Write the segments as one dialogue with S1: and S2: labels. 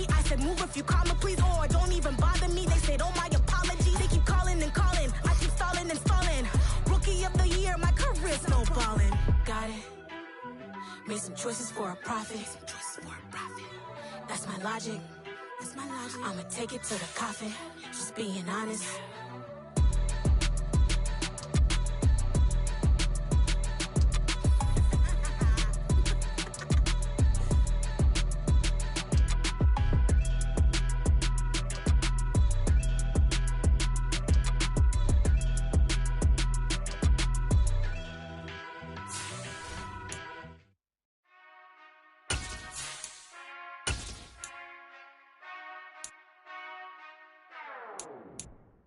S1: me. I said, move if you call me, please, or don't even bother me. They said, oh, my apologies. They keep calling and calling. I keep stalling and stalling. Rookie of the year, my career snowballing. Got it. Made some choices for a profit. That's my logic. I'ma take it to the coffin. Just being honest.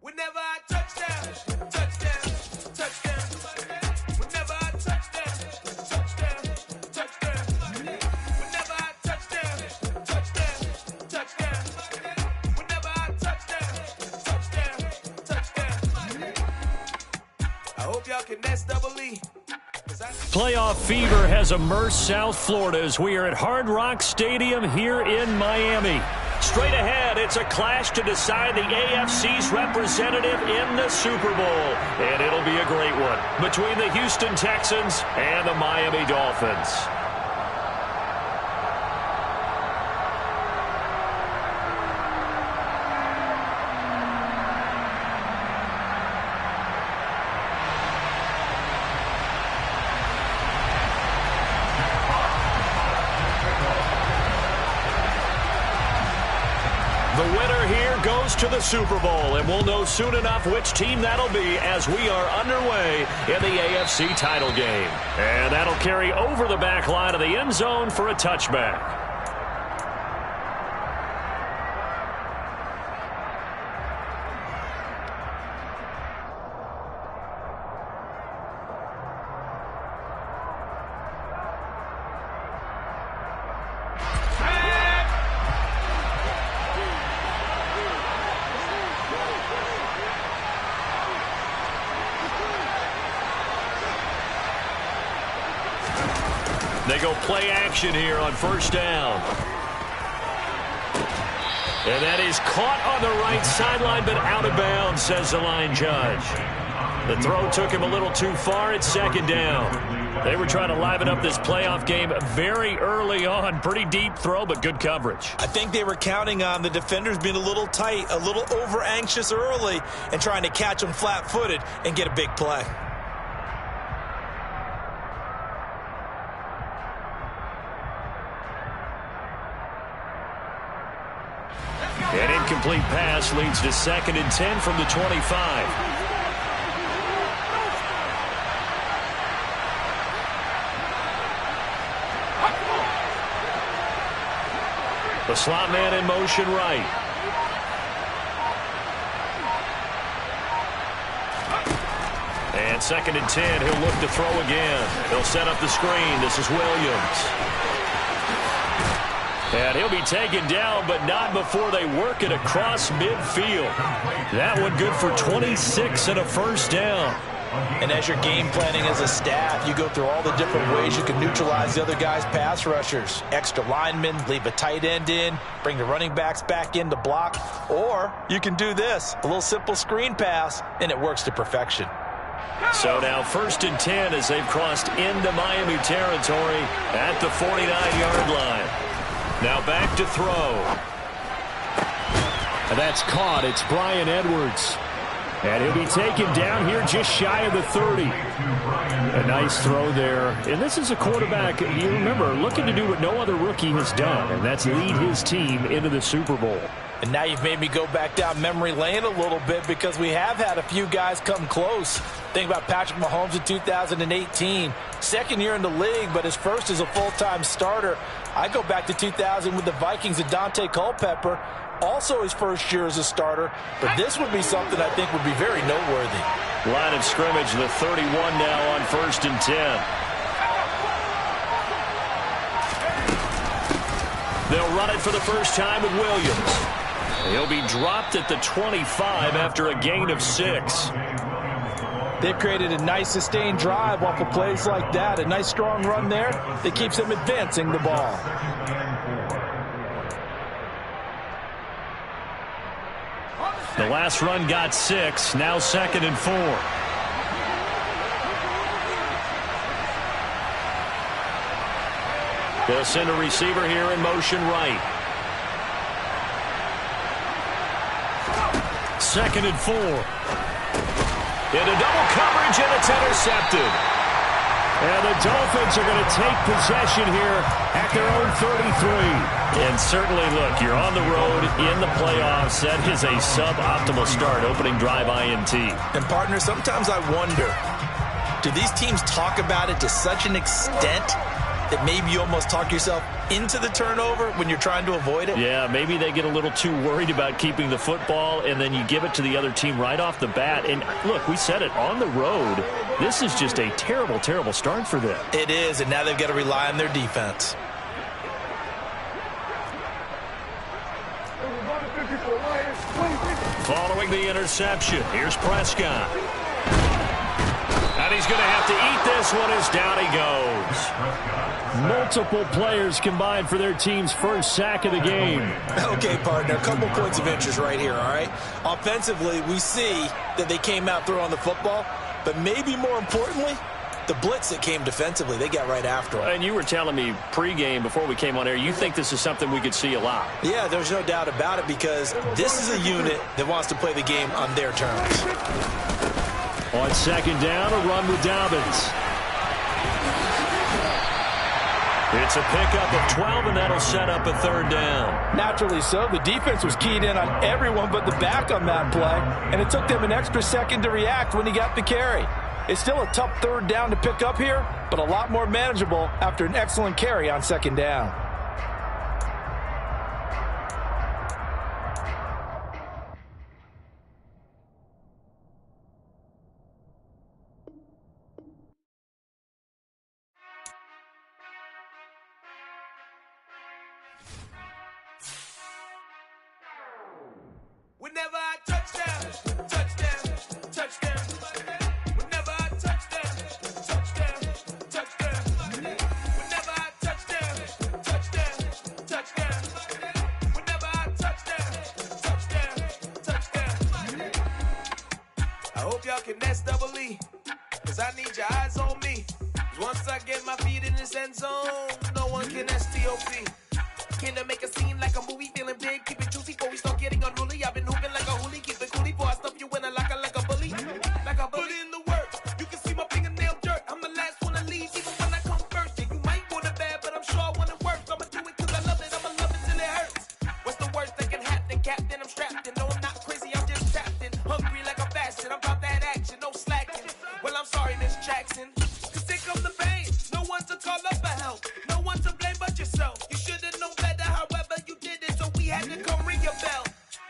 S2: Whenever I touchdown, touchdown, touchdown. Whenever I touchdown, touchdown, touchdown. Whenever I touchdown, touchdown, touchdown. Whenever I touchdown, touchdown, touchdown. I hope y'all can nest double E.
S3: Playoff fever has immersed South Florida as we are at Hard Rock Stadium here in Miami. Straight ahead, it's a clash to decide the AFC's representative in the Super Bowl. And it'll be a great one between the Houston Texans and the Miami Dolphins. The winner here goes to the Super Bowl, and we'll know soon enough which team that'll be as we are underway in the AFC title game. And that'll carry over the back line of the end zone for a touchback. They go play action here on first down. And that is caught on the right sideline, but out of bounds, says the line judge. The throw took him a little too far. It's second down. They were trying to liven up this playoff game very early on. Pretty deep throw, but good coverage.
S4: I think they were counting on the defenders being a little tight, a little over-anxious early, and trying to catch them flat-footed and get a big play.
S3: An incomplete pass leads to 2nd and 10 from the 25. The slot man in motion right. And 2nd and 10, he'll look to throw again. He'll set up the screen. This is Williams. And he'll be taken down, but not before they work it across midfield. That one good for 26 and a first down.
S4: And as you're game planning as a staff, you go through all the different ways you can neutralize the other guy's pass rushers. Extra linemen, leave a tight end in, bring the running backs back in to block. Or you can do this, a little simple screen pass, and it works to perfection.
S3: So now 1st and 10 as they've crossed into Miami territory at the 49-yard line. Now back to throw. And that's caught. It's Bryan Edwards. And he'll be taken down here just shy of the 30. A nice throw there. And this is a quarterback, you remember, looking to do what no other rookie has done, and that's lead his team into the Super Bowl.
S4: And now you've made me go back down memory lane a little bit because we have had a few guys come close. Think about Patrick Mahomes in 2018. Second year in the league, but his first as a full-time starter. I go back to 2000 with the Vikings and Dante Culpepper. Also his first year as a starter. But this would be something I think would be very noteworthy.
S3: Line of scrimmage, the 31 now on 1st and 10. They'll run it for the first time with Williams. He'll be dropped at the 25 after a gain of 6.
S4: They've created a nice sustained drive off of plays like that. A nice strong run there that keeps them advancing the ball.
S3: The last run got 6. Now 2nd and 4. They'll send a receiver here in motion right. 2nd and 4. Into double coverage, and it's intercepted. And the Dolphins are going to take possession here at their own 33. And certainly, look, you're on the road in the playoffs. That is a suboptimal start, opening drive INT.
S4: And, partner, sometimes I wonder, do these teams talk about it to such an extent that maybe you almost talk yourself into the turnover when you're trying to avoid it?
S3: Yeah, maybe they get a little too worried about keeping the football, and then you give it to the other team right off the bat. And, look, we said it, on the road, this is just a terrible, terrible start for them.
S4: It is, and now they've got to rely on their defense.
S3: Following the interception, here's Prescott. And he's going to have to eat this one as down he goes. Multiple players combined for their team's first sack of the game.
S4: Okay, partner, a couple points of interest right here, all right? Offensively, we see that they came out throwing the football, but maybe more importantly, the blitz that came defensively, they got right after it.
S3: And you were telling me pregame before we came on air, you think this is something we could see a lot.
S4: Yeah, there's no doubt about it, because this is a unit that wants to play the game on their terms.
S3: On 2nd down, a run with Dobbins. It's a pickup of 12, and that'll set up a 3rd down.
S4: Naturally so. The defense was keyed in on everyone but the back on that play, and it took them an extra second to react when he got the carry. It's still a tough 3rd down to pick up here, but a lot more manageable after an excellent carry on 2nd down.
S2: Whenever I touchdown, touchdown, touchdown. Whenever I touchdown, touchdown, touchdown. Whenever I touchdown, touchdown, touchdown. Whenever I touchdown, touchdown, touchdown. I hope y'all can nest double E, cause I need your eyes on me. Once I get my feet in this end zone, no one can STOP. Can I make a scene like a movie, feeling big, keep it juicy before we start getting unruly. I've been hooping like a hoolie, keep it coolie before I stuff you in a locker like a bully. Like a bully. Put in the work, you can see my fingernail dirt. I'm the last one to leave, even when I come first. Yeah, you might want it bad, but I'm sure I want it worse. I'ma do it cause I love it, I'ma love it till it hurts. What's the worst that can happen, Captain? I'm strapped in, no I'm not crazy, I'm just tapped in. Hungry like I'm fasting, I'm about that action, no slacking. Well, I'm sorry, Miss Jackson, cause here comes the pain. No one to call up for help, no one to blame but yourself. You should've known better, however you did it, so we had to come ring your bell.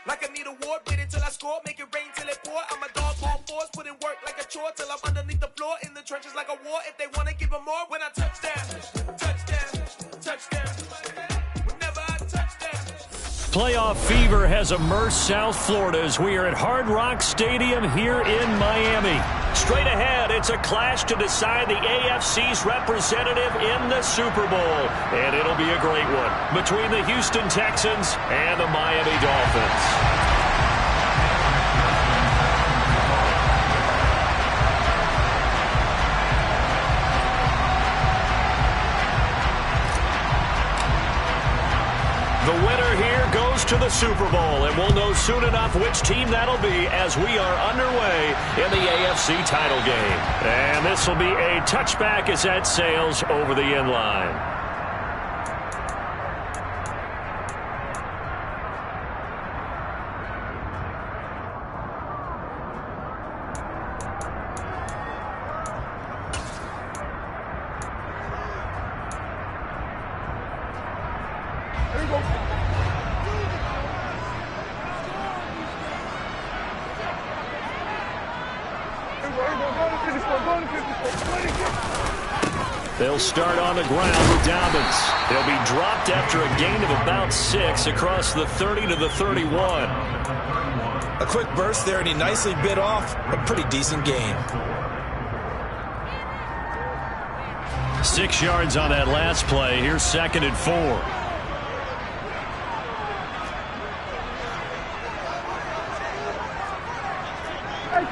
S2: Like I need a ward, wait until I score, make it rain till it pour. I'm a dog, all fours, put in work like a chore till I'm underneath the floor, in the trenches like a war. If they wanna give them more, when I touchdown, touchdown, touchdown. Whenever I touchdown.
S3: Playoff fever has immersed South Florida as we are at Hard Rock Stadium here in Miami. Straight ahead, it's a clash to decide the AFC's representative in the Super Bowl. And it'll be a great one between the Houston Texans and the Miami Dolphins. The winner here goes to the Super Bowl, and we'll know soon enough which team that'll be as we are underway in the AFC title game. And this will be a touchback as that sails over the end line. They'll start on the ground with Dobbins. They'll be dropped after a gain of about 6 across the 30 to the 31.
S4: A quick burst there, and he nicely bit off a pretty decent gain.
S3: 6 yards on that last play. Here's 2nd and 4.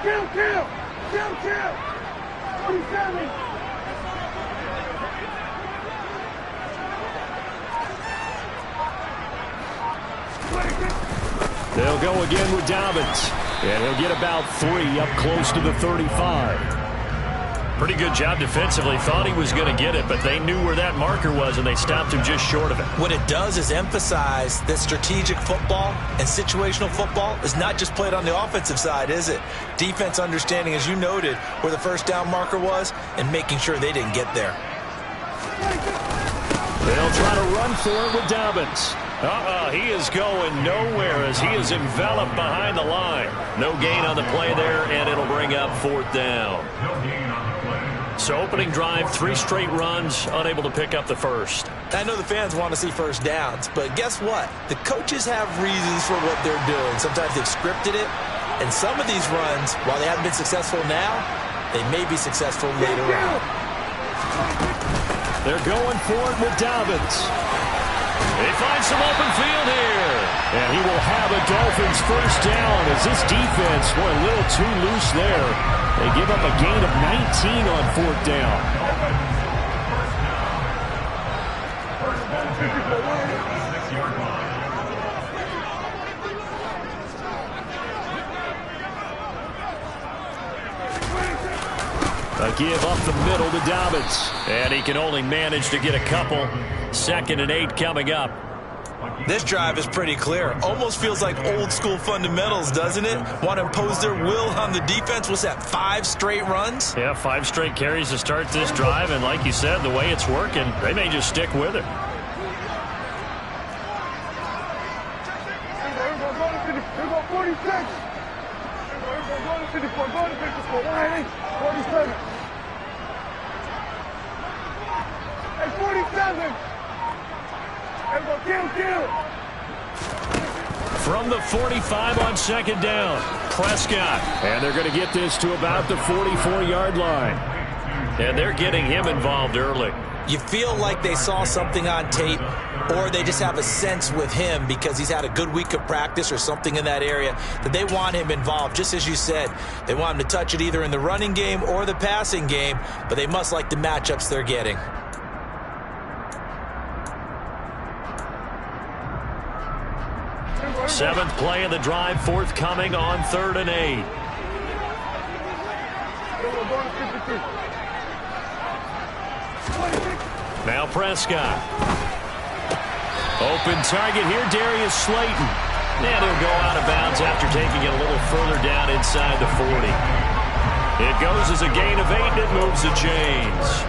S2: Kill! 47!
S3: They'll go again with Dobbins. And he'll get about 3 up close to the 35. Pretty good job defensively. Thought he was going to get it, but they knew where that marker was, and they stopped him just short of it.
S4: What it does is emphasize that strategic football and situational football is not just played on the offensive side, is it? Defense understanding, as you noted, where the first down marker was and making sure they didn't get there.
S3: They'll try to run for it with Dobbins. He is going nowhere as he is enveloped behind the line. No gain on the play there, and it'll bring up 4th down. So opening drive, 3 straight runs, unable to pick up the first.
S4: I know the fans want to see first downs, but guess what? The coaches have reasons for what they're doing. Sometimes they've scripted it, and some of these runs, while they haven't been successful now, they may be successful later on.
S3: They're going for it with Dobbins. They find some open field here. And he will have a Dolphins first down as this defense were a little too loose there. They give up a gain of 19 on 4th down. A give up the middle to Dobbins. And he can only manage to get a couple. 2nd and 8 coming up.
S4: This drive is pretty clear. Almost feels like old school fundamentals, doesn't it? Want to impose their will on the defense. What's that, 5 straight runs?
S3: Yeah, 5 straight carries to start this drive. And like you said, the way it's working, they may just stick with it. From the 45 on 2nd down, Prescott. And they're going to get this to about the 44-yard line. And they're getting him involved early.
S4: You feel like they saw something on tape, or they just have a sense with him because he's had a good week of practice or something in that area that they want him involved. Just as you said, they want him to touch it either in the running game or the passing game, but they must like the matchups they're getting.
S3: Seventh play of the drive, forthcoming on 3rd and 8. Now Prescott. Open target here, Darius Slayton. And he'll go out of bounds after taking it a little further down inside the 40. It goes as a gain of 8, and it moves the chains.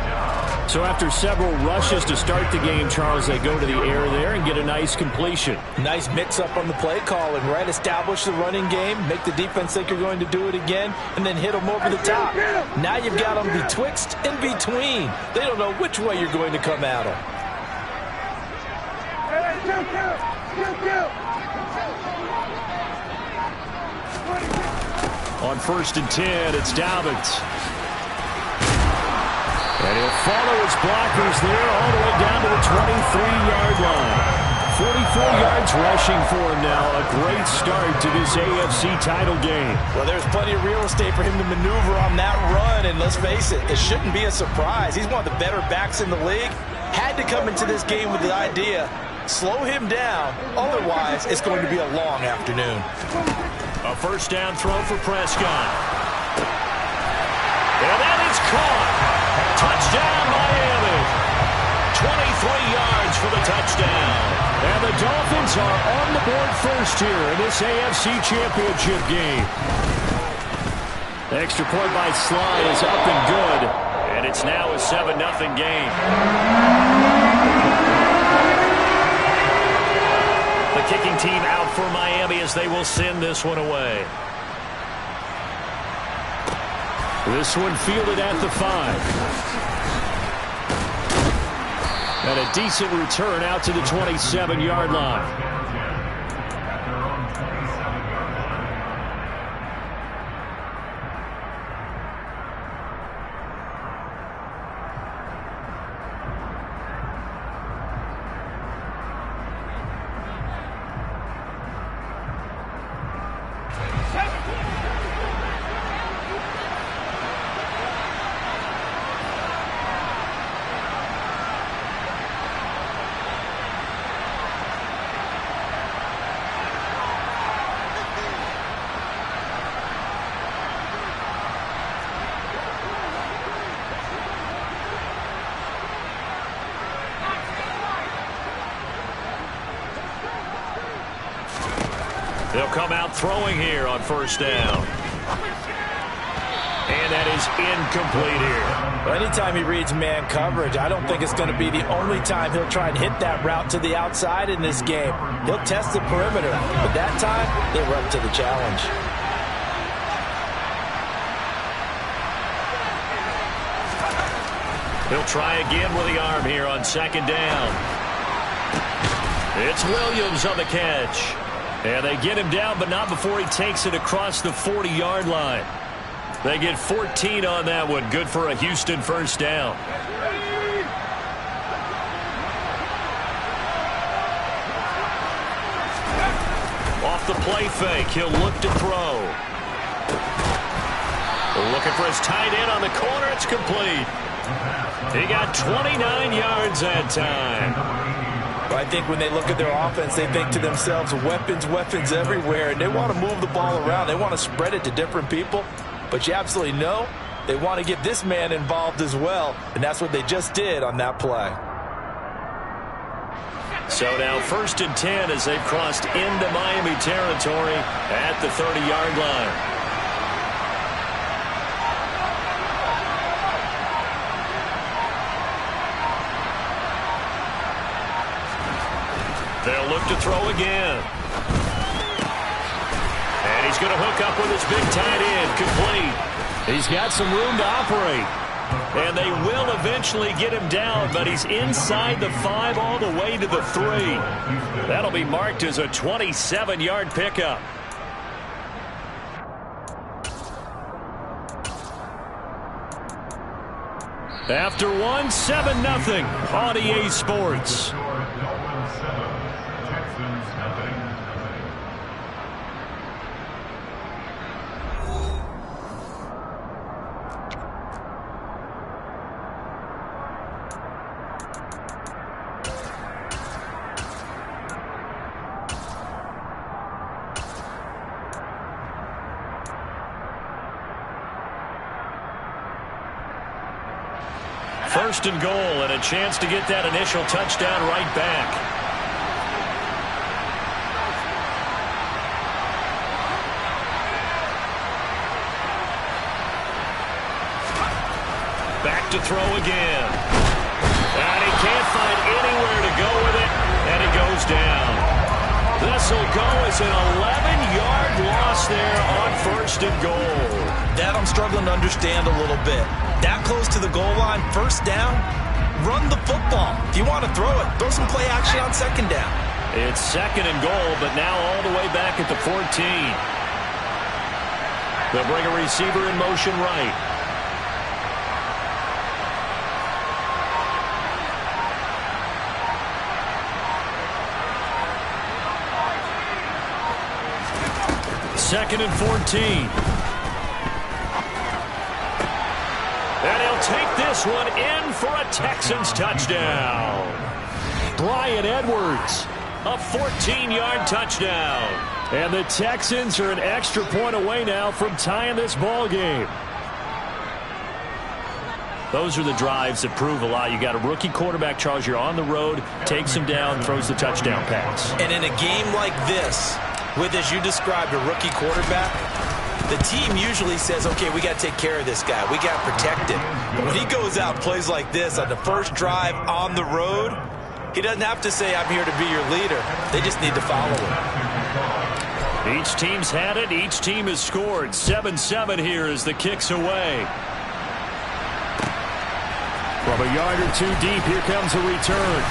S3: So after several rushes to start the game, Charles, they go to the air there and get a nice completion.
S4: Nice mix-up on the play calling, right? Establish the running game, make the defense think you're going to do it again, and then hit them over the top. Now you've got them betwixt and between. They don't know which way you're going to come at them.
S3: On 1st and 10, it's Dobbins. And he'll follow his blockers there all the way down to the 23-yard line. 44 yards rushing for him now. A great start to this AFC title game.
S4: Well, there's plenty of real estate for him to maneuver on that run. And let's face it, it shouldn't be a surprise. He's one of the better backs in the league. Had to come into this game with the idea, slow him down. Otherwise, it's going to be a long afternoon.
S3: A first down throw for Prescott. And that is caught. Touchdown, Miami. 23 yards for the touchdown. And the Dolphins are on the board first here in this AFC Championship game. The extra point by Sly is up and good. And it's now a 7-0 game. The kicking team out for Miami as they will send this one away. This one fielded at the 5. And a decent return out to the 27-yard line. They'll come out throwing here on first down. And that is incomplete here.
S4: Well, anytime he reads man coverage, I don't think it's going to be the only time he'll try and hit that route to the outside in this game. He'll test the perimeter, but that time, they were up to the challenge.
S3: He'll try again with the arm here on second down. It's Williams on the catch. And they get him down, but not before he takes it across the 40-yard line. They get 14 on that one. Good for a Houston first down. Off the play fake, he'll look to throw. Looking for his tight end on the corner. It's complete. He got 29 yards that time.
S4: I think when they look at their offense, they think to themselves, weapons, weapons everywhere, and they want to move the ball around. They want to spread it to different people. But you absolutely know they want to get this man involved as well, and that's what they just did on that play.
S3: So now 1st and 10 as they've crossed into Miami territory at the 30-yard line. They'll look to throw again. And he's going to hook up with his big tight end, complete. He's got some room to operate. And they will eventually get him down, but he's inside the 5 all the way to the 3. That'll be marked as a 27-yard pickup. After one, 7-0 on EA Sports. First and goal, and a chance to get that initial touchdown right back. Back to throw again. And he can't find anywhere to go with it, and he goes down. This will go as an 11-yard loss there on 1st and goal.
S4: That I'm struggling to understand a little bit. That close to the goal line, 1st down, run the football. If you want to throw it, throw some play action on 2nd down.
S3: It's 2nd and goal, but now all the way back at the 14. They'll bring a receiver in motion right. Second and 14. And he'll take this one in for a Texans touchdown. Bryan Edwards, a 14-yard touchdown. And the Texans are an extra point away now from tying this ball game. Those are the drives that prove a lot. You got a rookie quarterback, Charles. You're on the road, takes him down, throws the touchdown pass.
S4: And in a game like this, with, as you described, a rookie quarterback, the team usually says, okay, we got to take care of this guy. We got to protect him. But when he goes out and plays like this on the first drive on the road, he doesn't have to say, I'm here to be your leader. They just need to follow him.
S3: Each team's had it. Each team has scored. 7-7 here as the kick's away. From a yard or two deep, here comes a return.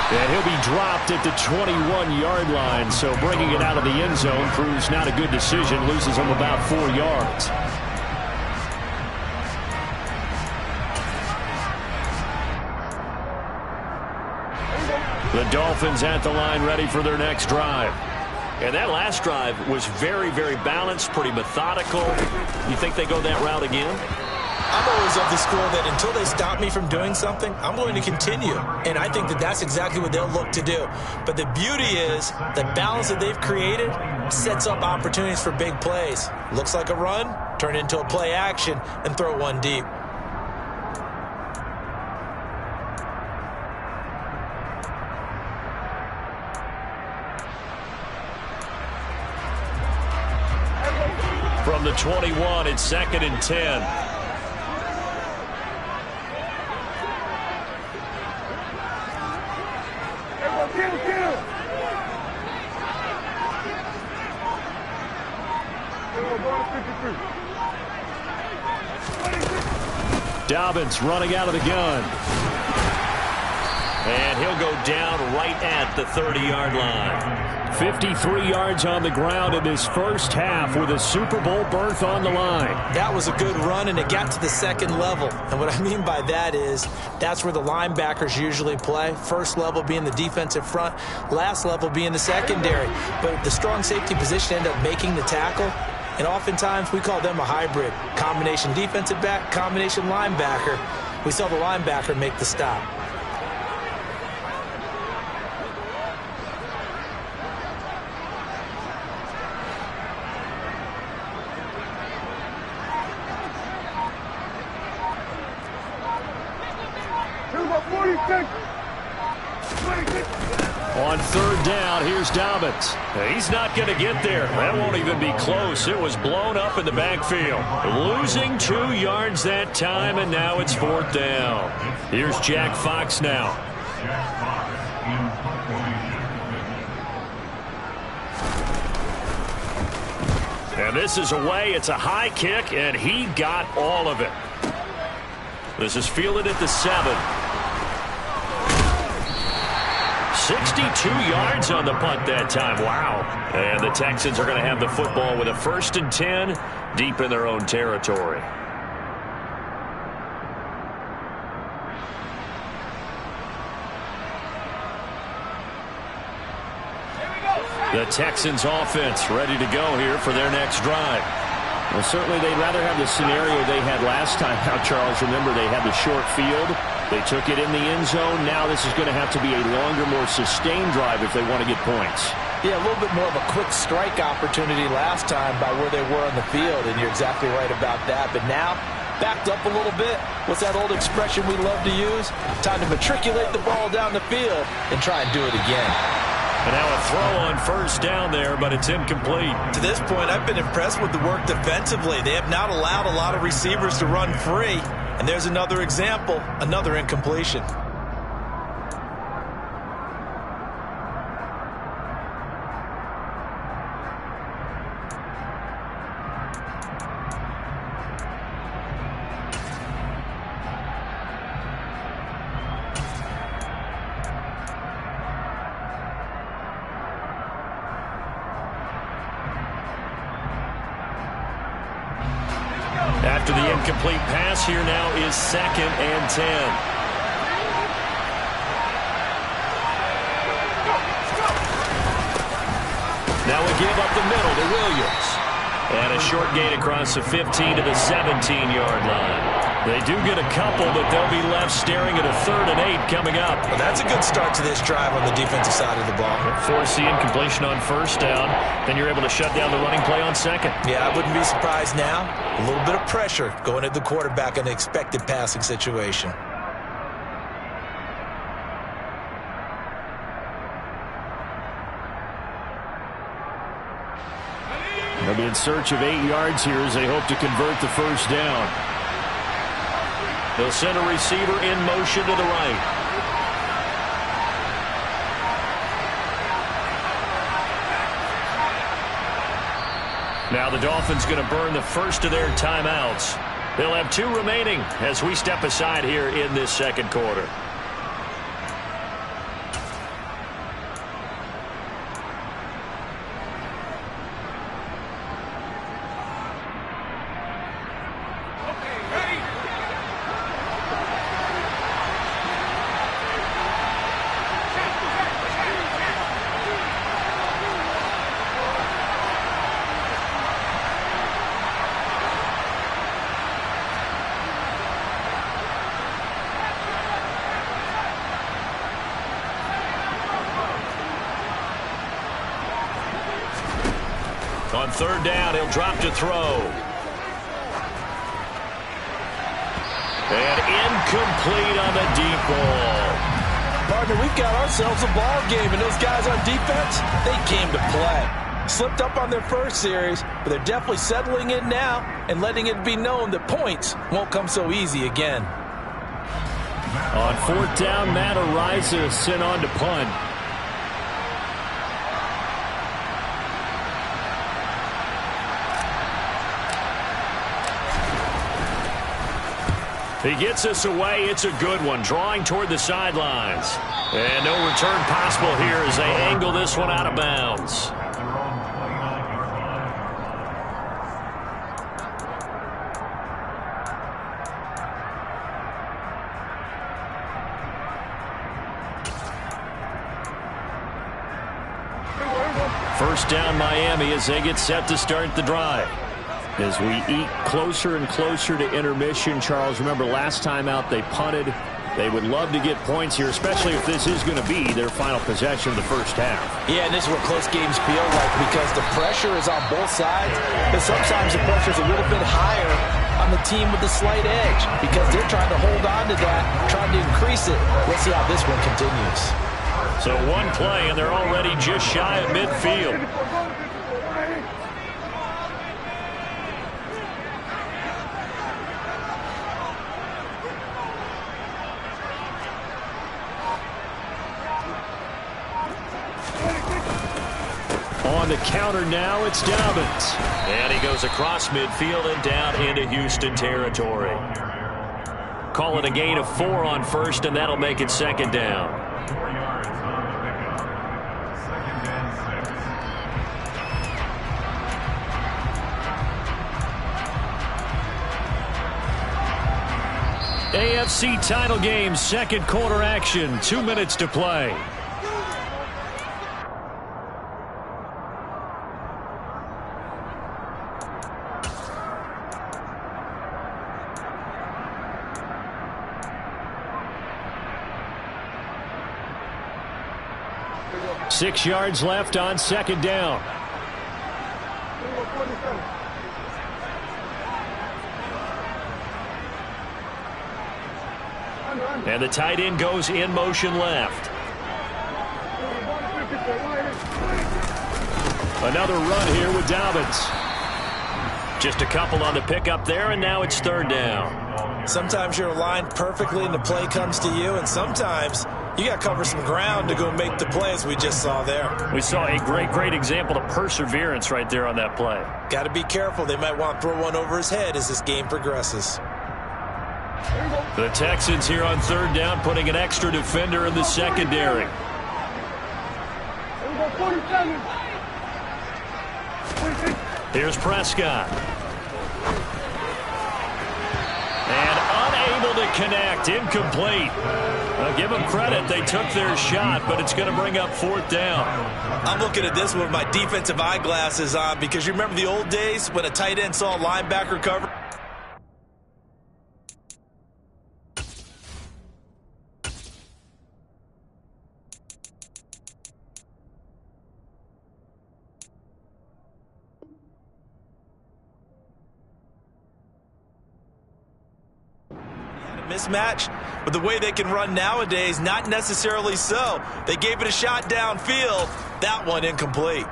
S3: And he'll be dropped at the 21-yard line, so bringing it out of the end zone proves not a good decision, loses him about 4 yards. The Dolphins at the line ready for their next drive. And that last drive was very, very balanced, pretty methodical. You think they go that route again?
S4: I'm always of the school that until they stop me from doing something, I'm going to continue. And I think that that's exactly what they'll look to do. But the beauty is the balance that they've created sets up opportunities for big plays. Looks like a run, turn into a play action, and throw one deep.
S3: From the 21, it's 2nd and 10. Dobbins running out of the gun. And he'll go down right at the 30-yard line. 53 yards on the ground in this first half with a Super Bowl berth on the line.
S4: That was a good run, and it got to the second level. And what I mean by that is that's where the linebackers usually play. First level being the defensive front, last level being the secondary. But the strong safety position ended up making the tackle. And oftentimes we call them a hybrid. Combination defensive back, combination linebacker. We saw the linebacker make the stop.
S3: On 3rd down, here's Dobbins. He's not going to get there. That won't even be close. It was blown up in the backfield. Losing 2 yards that time, and now it's 4th down. Here's Jack Fox now. And this is away. It's a high kick, and he got all of it. This is fielded at the 7. 62 yards on the punt that time. Wow. And the Texans are going to have the football with a 1st and 10 deep in their own territory. The Texans offense ready to go here for their next drive.
S5: Well, certainly they'd rather have the scenario they had last time. Now, Charles, remember they had the short field. They took it in the end zone. Now this is going to have to be a longer, more sustained drive if they want to get points.
S4: Yeah, a little bit more of a quick strike opportunity last time by where they were on the field, and you're exactly right about that. But now, backed up a little bit. What's that old expression we love to use? Time to matriculate the ball down the field and try and do it again.
S3: And now a throw on 1st down there, but it's incomplete.
S4: To this point, I've been impressed with the work defensively. They have not allowed a lot of receivers to run free. And there's another example, another incompletion.
S3: After the incomplete pass, here now is 2nd and 10. Now we give up the middle to Williams. And a short gain across the 15 to the 17-yard line. They do get a couple, but they'll be left staring at a 3rd and 8 coming up.
S4: Well, that's a good start to this drive on the defensive side of the ball.
S3: Force the incompletion on 1st down. Then you're able to shut down the running play on 2nd.
S4: Yeah, I wouldn't be surprised now. A little bit of pressure going at the quarterback in an expected passing situation.
S5: They'll be in search of 8 yards here as they hope to convert the 1st down.
S3: They'll send a receiver in motion to the right. Now the Dolphins going to burn the first of their timeouts. They'll have 2 remaining as we step aside here in this 2nd quarter. On 3rd down, he'll drop to throw. And incomplete on the deep ball.
S4: Partner, we've got ourselves a ball game, and those guys on defense, they came to play. Slipped up on their first series, but they're definitely settling in now and letting it be known that points won't come so easy again.
S3: On 4th down, Matt Ariza sent on to punt. He gets us away. It's a good one, drawing toward the sidelines. And no return possible here as they angle this one out of bounds. First down, Miami, as they get set to start the drive. As we eat closer and closer to intermission, Charles, remember last time out they punted. They would love to get points here, especially if this is going to be their final possession of the first half.
S4: Yeah, and this is what close games feel like because the pressure is on both sides. But sometimes the pressure is a little bit higher on the team with the slight edge because they're trying to hold on to that, trying to increase it. Let's see how this one continues.
S3: So one play, and they're already just shy of midfield. On the counter now, it's Dobbins. And he goes across midfield and down into Houston territory. Call it a gain of 4 on first, and that'll make it 2nd down. AFC title game, 2nd quarter action, 2 minutes to play. Six yards left on 2nd down. And the tight end goes in motion left. Another run here with Dobbins. Just a couple on the pickup there, and now it's 3rd down.
S4: Sometimes you're aligned perfectly and the play comes to you, and sometimes you got to cover some ground to go make the play, as we just saw there.
S3: We saw a great example of perseverance right there on that play.
S4: Got to be careful. They might want to throw one over his head as this game progresses.
S3: The Texans here on 3rd down, putting an extra defender in the secondary. Here's Prescott. And unable to connect, incomplete. I'll give them credit, they took their shot, but it's going to bring up 4th down.
S4: I'm looking at this with my defensive eyeglasses on because you remember the old days when a tight end saw a linebacker cover? Mismatch, but the way they can run nowadays, not necessarily so. They gave it a shot downfield. That one incomplete.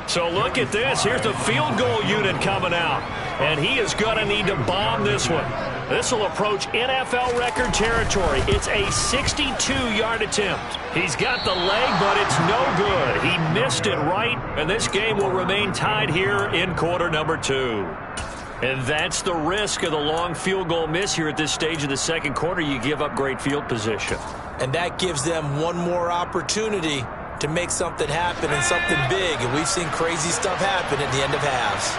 S3: So look at this. Here's the field goal unit coming out. And he is going to need to bomb this one. This will approach NFL record territory. It's a 62-yard attempt. He's got the leg, but it's no good. He missed it right, and this game will remain tied here in quarter number 2. And that's the risk of the long field goal miss here at this stage of the 2nd quarter. You give up great field position.
S4: And that gives them one more opportunity to make something happen and something big. And we've seen crazy stuff happen at the end of halves.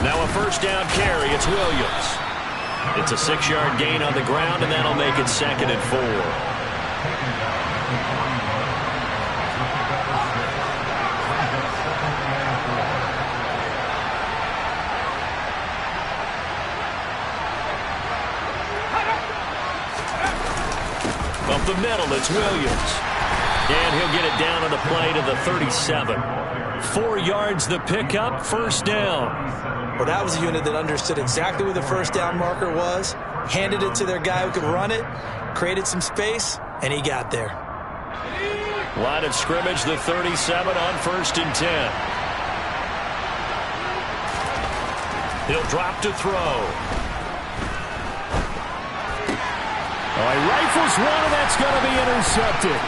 S3: Now a 1st down carry. It's Williams. It's a 6-yard gain on the ground, and that'll make it 2nd and 4. Up the middle, it's Williams. And he'll get it down on the play to the 37. 4 yards the pickup, 1st down.
S4: Well, that was a unit that understood exactly where the 1st down marker was, handed it to their guy who could run it, created some space, and he got there.
S3: Line of scrimmage, the 37 on 1st and 10. He'll drop to throw.
S5: Oh, he rifles one, and that's going to be intercepted.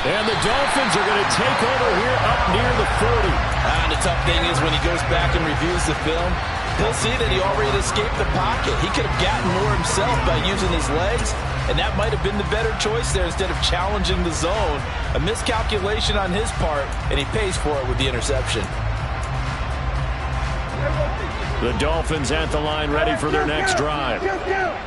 S5: And the Dolphins are going to take over here up near the 40.
S4: And the tough thing is when he goes back and reviews the film, he'll see that he already escaped the pocket. He could have gotten more himself by using his legs, and that might have been the better choice there instead of challenging the zone. A miscalculation on his part, and he pays for it with the interception.
S3: The Dolphins at the line ready for their next drive.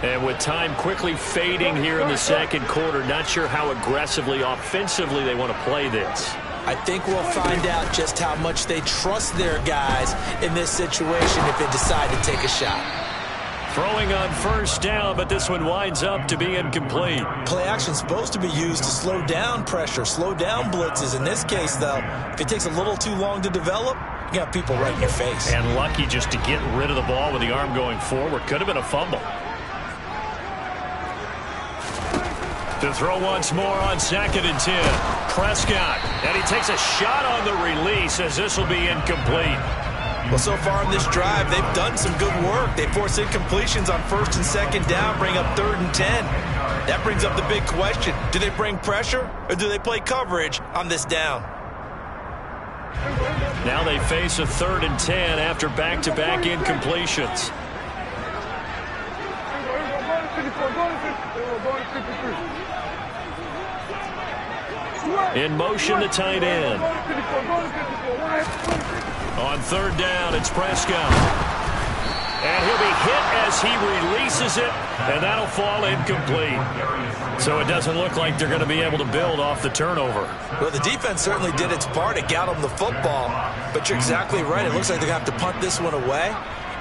S3: And with time quickly fading here in the second quarter, not sure how aggressively, offensively they want to play this.
S4: I think we'll find out just how much they trust their guys in this situation if they decide to take a shot.
S3: Throwing on 1st down, but this one winds up to be incomplete.
S4: Play action's supposed to be used to slow down pressure, slow down blitzes. In this case, though, if it takes a little too long to develop, you got people right in your face.
S3: And lucky just to get rid of the ball with the arm going forward. Could have been a fumble. To throw once more on 2nd and 10. Prescott, and he takes a shot on the release as this will be incomplete.
S4: Well, so far in this drive, they've done some good work. They force incompletions on 1st and 2nd down, bring up 3rd and 10. That brings up the big question. Do they bring pressure or do they play coverage on this down?
S3: Now they face a 3rd and 10 after back-to-back incompletions. In motion, the tight end. On 3rd down, it's Prescott. And he'll be hit as he releases it, and that'll fall incomplete. So it doesn't look like they're going to be able to build off the turnover.
S4: Well, the defense certainly did its part. It got them the football. But you're exactly right. It looks like they're going to have to punt this one away.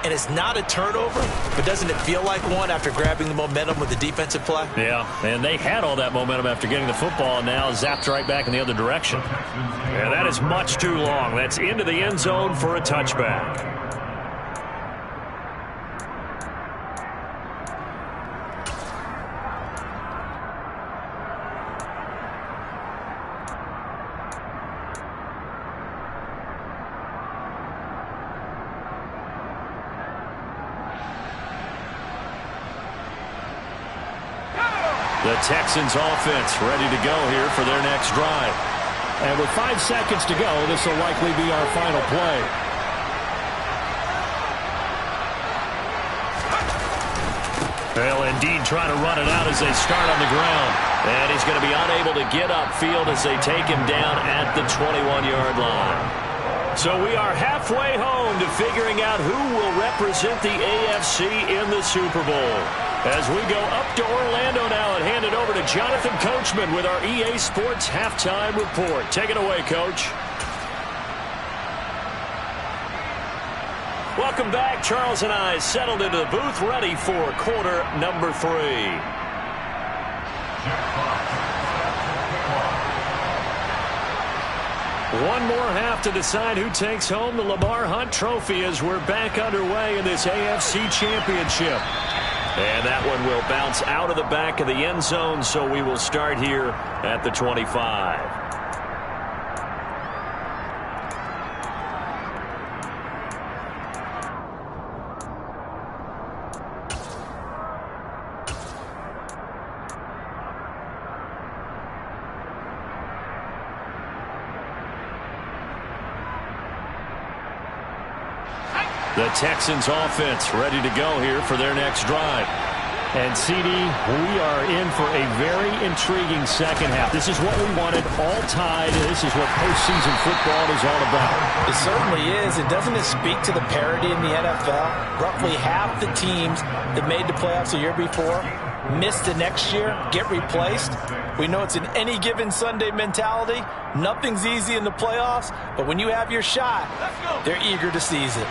S4: And it's not a turnover, but doesn't it feel like one after grabbing the momentum with the defensive play?
S3: Yeah, and they had all that momentum after getting the football, and now zapped right back in the other direction. And that is much too long. That's into the end zone for a touchback. The Texans offense ready to go here for their next drive.
S5: And with 5 seconds to go, this will likely be our final play.
S3: Well, indeed, trying to run it out as they start on the ground. And he's going to be unable to get upfield as they take him down at the 21-yard line. So we are halfway home to figuring out who will represent the AFC in the Super Bowl. As we go up to Orlando now and hand it over to Jonathan Coachman with our EA Sports Halftime Report. Take it away, Coach. Welcome back. Charles and I settled into the booth ready for quarter number 3. One more half to decide who takes home the Lamar Hunt Trophy as we're back underway in this AFC Championship. And that one will bounce out of the back of the end zone, so we will start here at the 25. The Texans offense ready to go here for their next drive.
S5: And, CD, we are in for a very intriguing second half. This is what we wanted, all tied. This is what postseason football is all about.
S4: It certainly is. And doesn't it speak to the parity in the NFL? Roughly half the teams that made the playoffs the year before miss the next year, get replaced. We know it's an any given Sunday mentality. Nothing's easy in the playoffs, but when you have your shot, they're eager to seize it.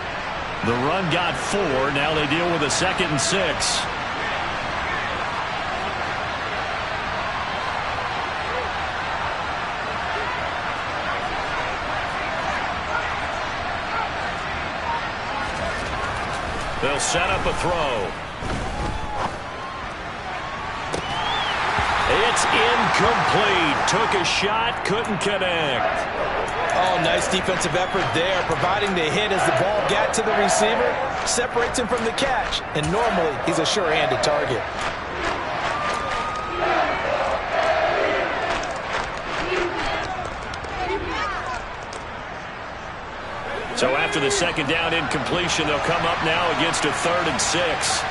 S3: The run got 4. Now they deal with a 2nd and 6. They'll set up a throw. It's incomplete. Took a shot, couldn't connect.
S4: Oh, nice defensive effort there, providing the hit as the ball got to the receiver, separates him from the catch, and normally he's a sure-handed target.
S3: So after the second down incompletion, they'll come up now against a 3rd and 6.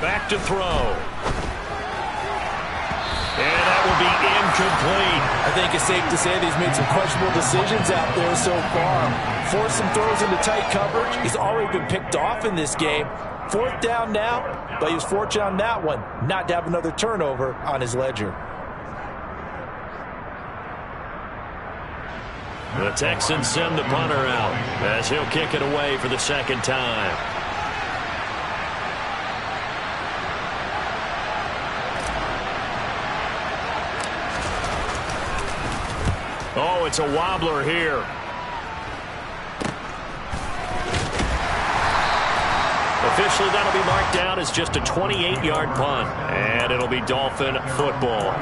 S3: Back to throw. And that will be incomplete.
S4: I think it's safe to say that he's made some questionable decisions out there so far. Forced some throws into tight coverage. He's already been picked off in this game. 4th down now, but he was fortunate on that one not to have another turnover on his ledger.
S3: The Texans send the punter out as he'll kick it away for the second time. Oh, it's a wobbler here. Officially, that'll be marked down as just a 28-yard punt. And it'll be Dolphin football.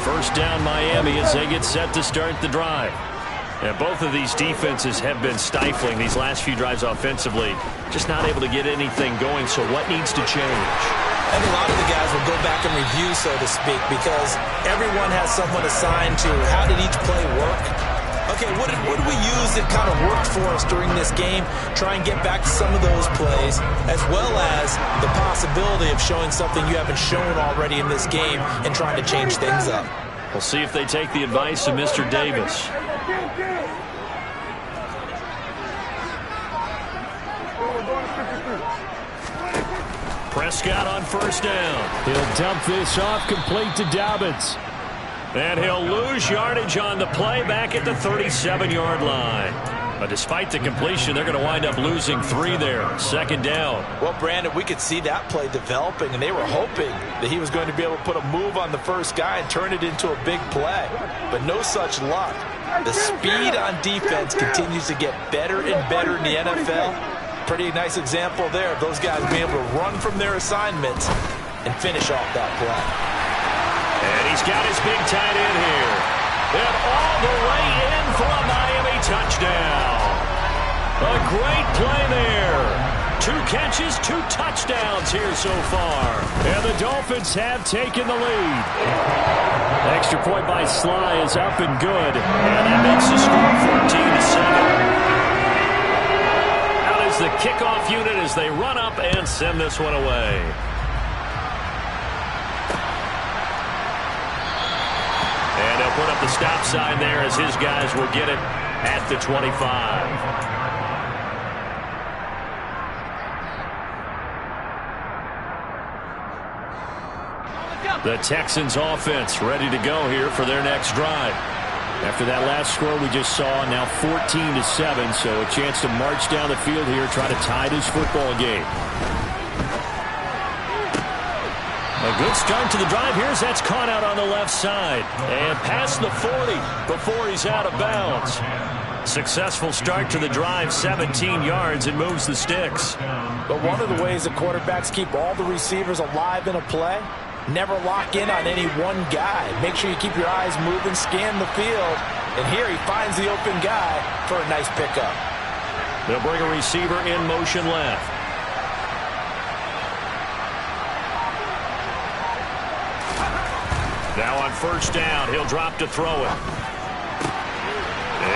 S3: First down, Miami, as they get set to start the drive. And both of these defenses have been stifling these last few drives offensively. Just not able to get anything going, so what needs to change?
S4: And a lot of the guys will go back and review, so to speak, because everyone has someone assigned to how did each play work. Okay, what did we use that kind of worked for us during this game? Try and get back to some of those plays, as well as the possibility of showing something you haven't shown already in this game and trying to change things up.
S3: We'll see if they take the advice of Mr. Davis. Prescott on first down.
S5: He'll dump this off complete to Dobbins.
S3: And he'll lose yardage on the play back at the 37-yard line. But despite the completion, they're going to wind up losing 3 there. Second down.
S4: Well, Brandon, we could see that play developing, and they were hoping that he was going to be able to put a move on the first guy and turn it into a big play. But no such luck. The speed on defense continues to get better and better in the NFL. Pretty nice example there of those guys being able to run from their assignments and finish off that play.
S3: And he's got his big tight end here. And all the way in for a Miami touchdown. A great play there. 2 catches, 2 touchdowns here so far.
S5: And the Dolphins have taken the lead. Extra point by Sly is up and good.
S3: And that makes the score 14-7. Out is the kickoff unit as they run up and send this one away. And they'll put up the stop sign there as his guys will get it at the 25. The Texans offense ready to go here for their next drive.
S5: After that last score we just saw, now 14-7, so a chance to march down the field here, try to tie this football game.
S3: A good start to the drive. Here's that's caught out on the left side. And past the 40 before he's out of bounds. Successful start to the drive, 17 yards, and moves the sticks.
S4: But one of the ways that quarterbacks keep all the receivers alive in a play, never lock in on any one guy. Make sure you keep your eyes moving, scan the field. And here he finds the open guy for a nice pickup.
S3: They'll bring a receiver in motion left. Now on first down, he'll drop to throw it.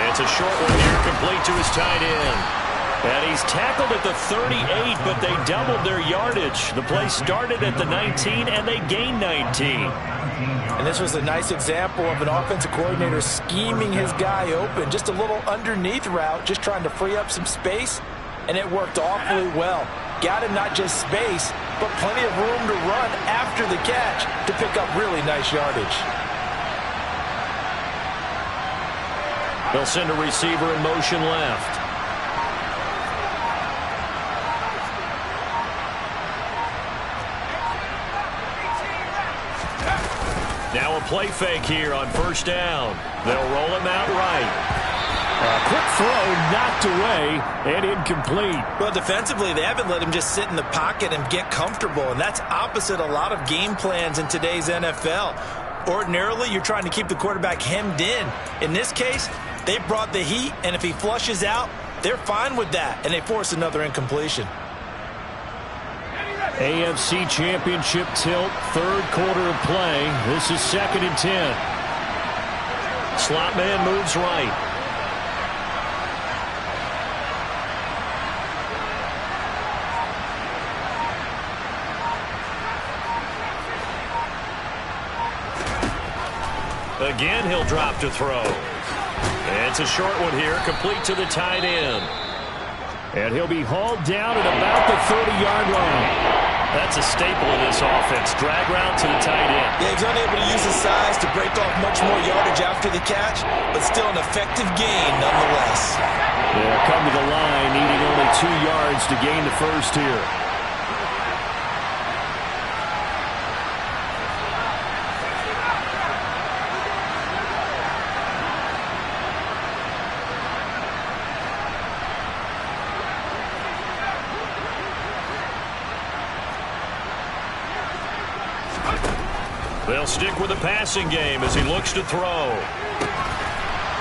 S3: It's a short one here, complete to his tight end. And he's tackled at the 38, but they doubled their yardage. The play started at the 19, and they gained 19.
S4: And this was a nice example of an offensive coordinator scheming his guy open. Just a little underneath route, just trying to free up some space, and it worked awfully well. Got him not just space, but plenty of room to run after the catch to pick up really nice yardage.
S3: They'll send a receiver in motion left. Now a play fake here on first down. They'll roll him out right. A quick throw knocked away and incomplete.
S4: Well, defensively, they haven't let him just sit in the pocket and get comfortable, and that's opposite a lot of game plans in today's NFL. Ordinarily, you're trying to keep the quarterback hemmed in. In this case, they brought the heat, and if he flushes out, they're fine with that, and they force another incompletion.
S3: AFC Championship tilt, third quarter of play. This is 2nd and 10. Slot man moves right. Again, he'll drop to throw. And it's a short one here, complete to the tight end. And he'll be hauled down at about the 30-yard line. That's a staple of this offense. Drag route to the tight end.
S4: Yeah, he's unable to use his size to break off much more yardage after the catch, but still an effective gain nonetheless.
S3: Yeah, come to the line, needing only 2 yards to gain the first here. They'll stick with the passing game as he looks to throw.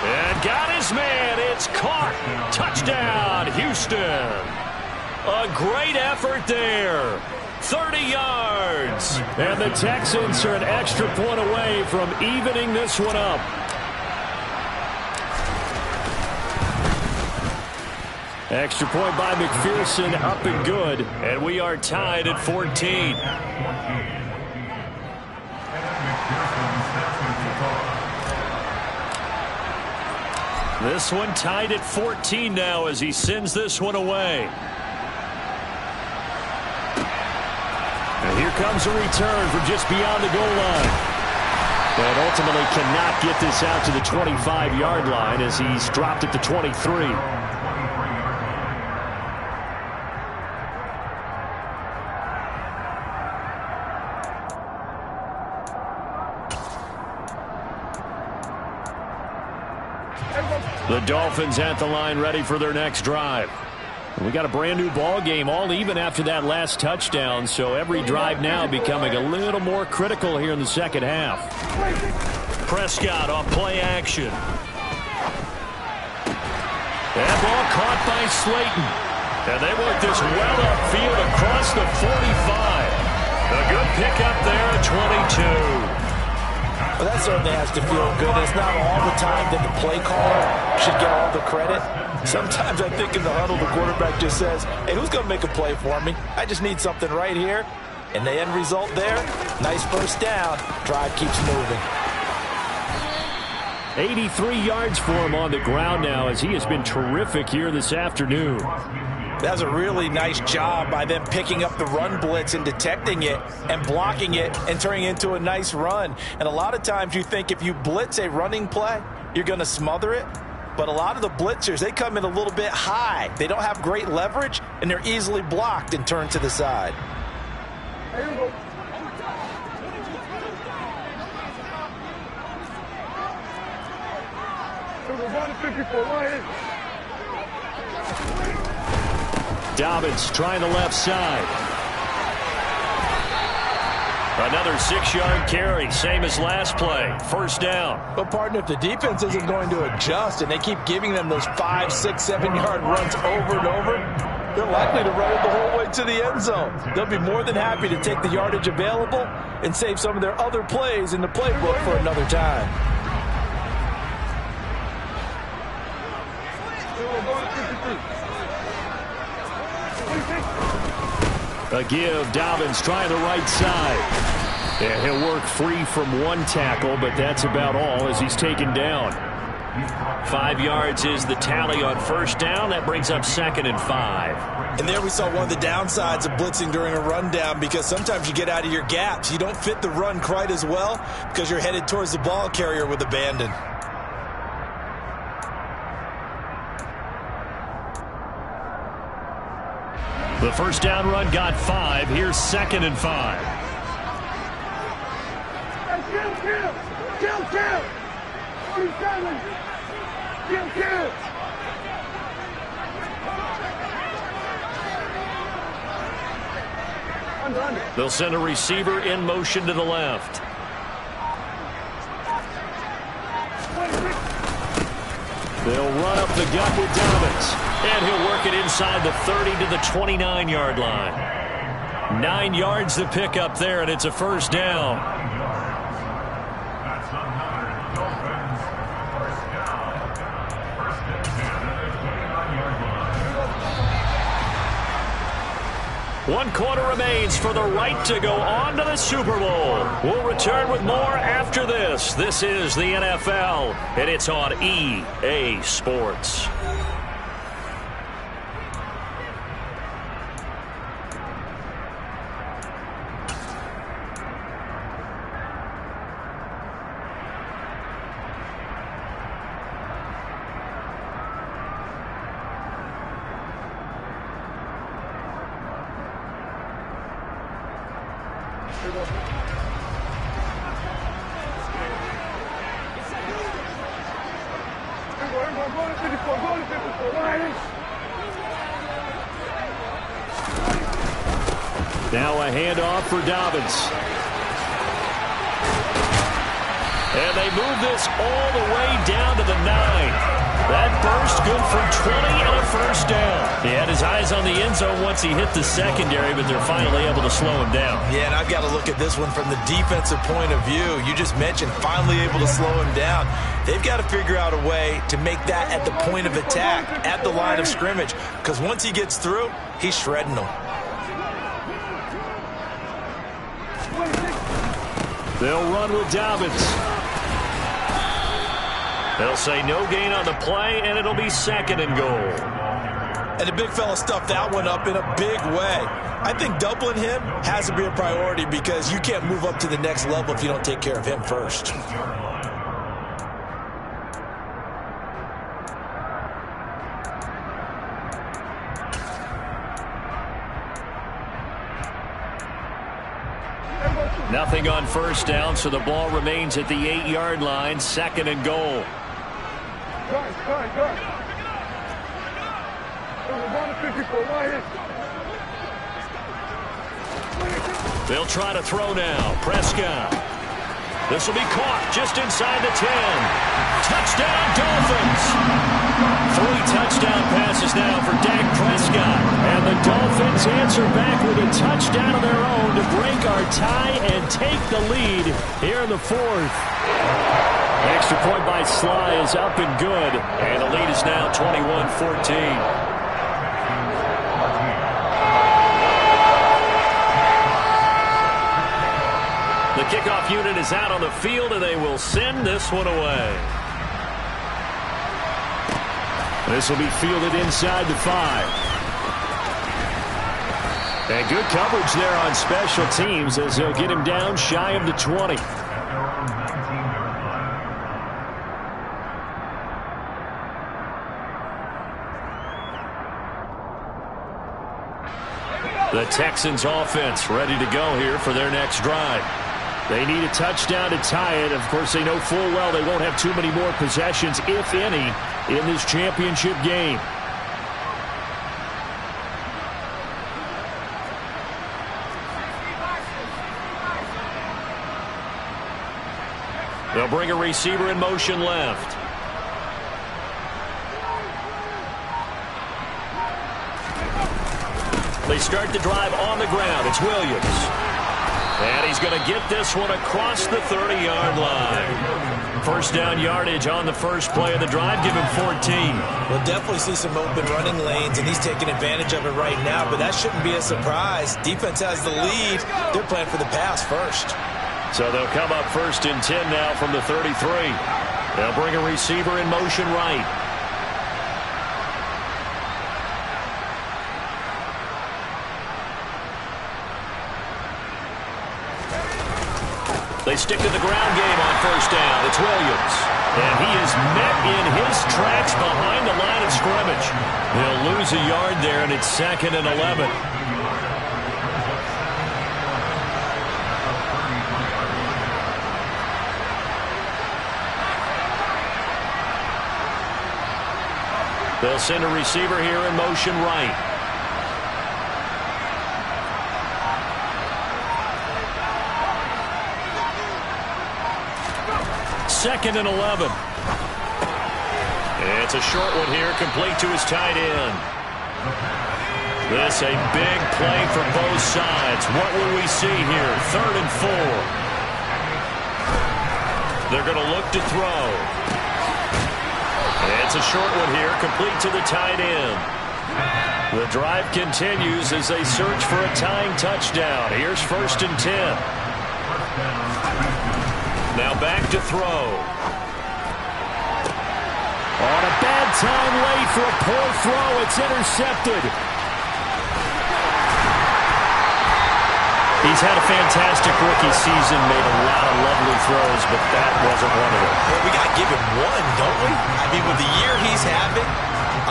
S3: And got his man. It's caught. Touchdown, Houston. A great effort there. 30 yards. And the Texans are an extra point away from evening this one up. Extra point by McPherson, up and good. And we are tied at 14. This one tied at 14 now as he sends this one away. And here comes a return from just beyond the goal line. But ultimately cannot get this out to the 25-yard line as he's dropped at the 23. The Dolphins at the line, ready for their next drive. We got a brand new ball game, all even after that last touchdown, so every drive now becoming a little more critical here in the second half. Prescott off play action. That ball caught by Slayton. And they work this well upfield across the 45. A good pickup there at 22.
S4: Well, that certainly has to feel good. It's not all the time that the play caller should get all the credit. Sometimes I think in the huddle, the quarterback just says, hey, who's going to make a play for me? I just need something right here. And the end result there, nice first down. Drive keeps moving.
S3: 83 yards for him on the ground now as he has been terrific here this afternoon.
S4: That's a really nice job by them picking up the run blitz and detecting it and blocking it and turning it into a nice run. And a lot of times you think if you blitz a running play, you're going to smother it. But a lot of the blitzers, they come in a little bit high. They don't have great leverage, and they're easily blocked and turned to the side.
S3: Dobbins trying the left side. Another 6-yard carry, same as last play. First down.
S4: But, partner, if the defense isn't going to adjust and they keep giving them those 5, 6, 7-yard runs over and over, they're likely to run it the whole way to the end zone. They'll be more than happy to take the yardage available and save some of their other plays in the playbook for another time.
S3: A give, Dobbins trying the right side. And he'll work free from one tackle, but that's about all as he's taken down. 5 yards is the tally on first down. That brings up 2nd and 5.
S4: And there we saw one of the downsides of blitzing during a rundown, because sometimes you get out of your gaps. You don't fit the run quite as well because you're headed towards the ball carrier with abandon.
S3: The first down run got 5. Here's 2nd and 5.
S2: Kill! 47! Kill!
S3: They'll send a receiver in motion to the left. They'll run up the gut with Dobbins. And he'll work it inside the 30 to the 29-yard line. 9 yards to pick up there, and it's a first down. One quarter remains for the right to go on to the Super Bowl. We'll return with more after this. This is the NFL, and it's on EA Sports. Now a handoff for Dobbins. And they move this all the way down to the 9. That burst good for 20 and a first down. He had his eyes on the end zone once he hit the secondary, but they're finally able to slow him down.
S4: Yeah, and I've got to look at this one from the defensive point of view. You just mentioned finally able to slow him down. They've got to figure out a way to make that at the point of attack, at the line of scrimmage, because once he gets through, he's shredding them.
S3: They'll run with Dobbins. They'll say no gain on the play, and it'll be 2nd and goal.
S4: And the big fella stuffed that one up in a big way. I think doubling him has to be a priority because you can't move up to the next level if you don't take care of him first.
S3: Nothing on first down, so the ball remains at the 8-yard line, 2nd and goal. They'll try to throw now. Prescott. This will be caught just inside the 10. Touchdown, Dolphins. 3 touchdown passes now for Dak Prescott. And the Dolphins answer back with a touchdown of their own to break our tie and take the lead here in the 4th. Extra point by Sly is up and good. And the lead is now 21-14. The kickoff unit is out on the field, and they will send this one away. This will be fielded inside the 5. And good coverage there on special teams as they'll get him down shy of the 20. The Texans offense ready to go here for their next drive. They need a touchdown to tie it. Of course, they know full well they won't have too many more possessions, if any, in this championship game. They'll bring a receiver in motion left. They start the drive on the ground. It's Williams. And he's going to get this one across the 30-yard line. First down yardage on the first play of the drive. Give him 14.
S4: We'll definitely see some open running lanes, and he's taking advantage of it right now, but that shouldn't be a surprise. Defense has the lead. They're playing for the pass first.
S3: So they'll come up 1st and 10 now from the 33. They'll bring a receiver in motion right. They stick to the ground game on first down. It's Williams. And he is met in his tracks behind the line of scrimmage. He'll lose a yard there, and it's 2nd and 11. They'll send a receiver here in motion right. Second and 11. It's a short one here, complete to his tight end. This a big play for both sides. What will we see here? 3rd and 4. They're going to look to throw. It's a short one here, complete to the tight end. The drive continues as they search for a tying touchdown. Here's 1st and 10. Now back to throw. On a bad time late for a poor throw. It's intercepted. He's had a fantastic rookie season, made a lot of lovely throws, but that wasn't one of them.
S4: Well, we got to give him one, don't we? I mean, with the year he's having,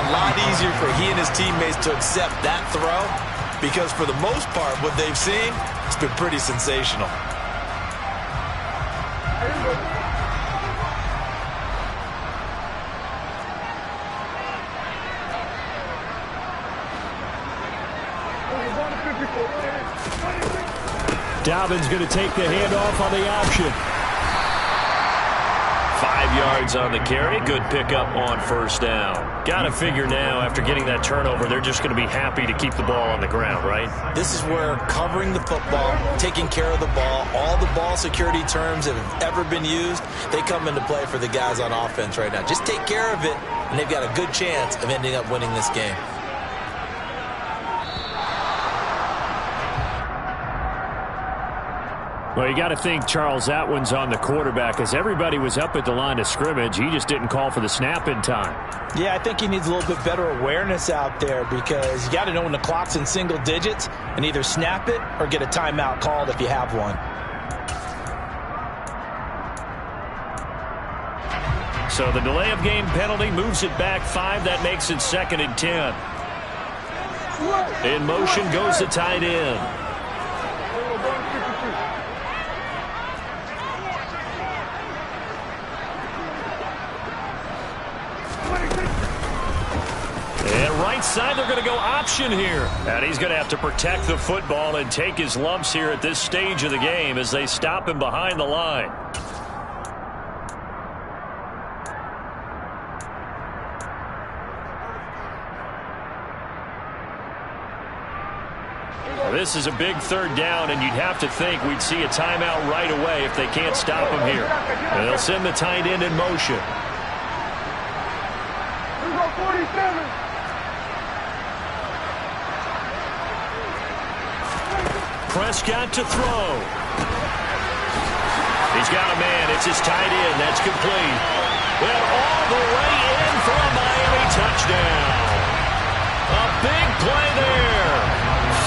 S4: a lot easier for he and his teammates to accept that throw because for the most part, what they've seen, it's been pretty sensational.
S3: Dobbins going to take the handoff on the option. 5 yards on the carry. Good pickup on 1st down. Got to figure now, after getting that turnover, they're just going to be happy to keep the ball on the ground, right?
S4: This is where covering the football, taking care of the ball, all the ball security terms that have ever been used, they come into play for the guys on offense right now. Just take care of it, and they've got a good chance of ending up winning this game.
S3: Well, you got to think, Charles, that one's on the quarterback as everybody was up at the line of scrimmage. He just didn't call for the snap in time.
S4: Yeah, I think he needs a little bit better awareness out there because you got to know when the clock's in single digits and either snap it or get a timeout called if you have one.
S3: So the delay of game penalty moves it back 5. That makes it 2nd and 10. In motion goes the tight end. And right side, they're going to go option here. And he's going to have to protect the football and take his lumps here at this stage of the game as they stop him behind the line. This is a big 3rd down, and you'd have to think we'd see a timeout right away if they can't stop him here. And they'll send the tight end in motion.
S2: Here we go, 47.
S3: Prescott to throw. He's got a man. It's his tight end. That's complete. Well, all the way in for a Miami touchdown. A big play there.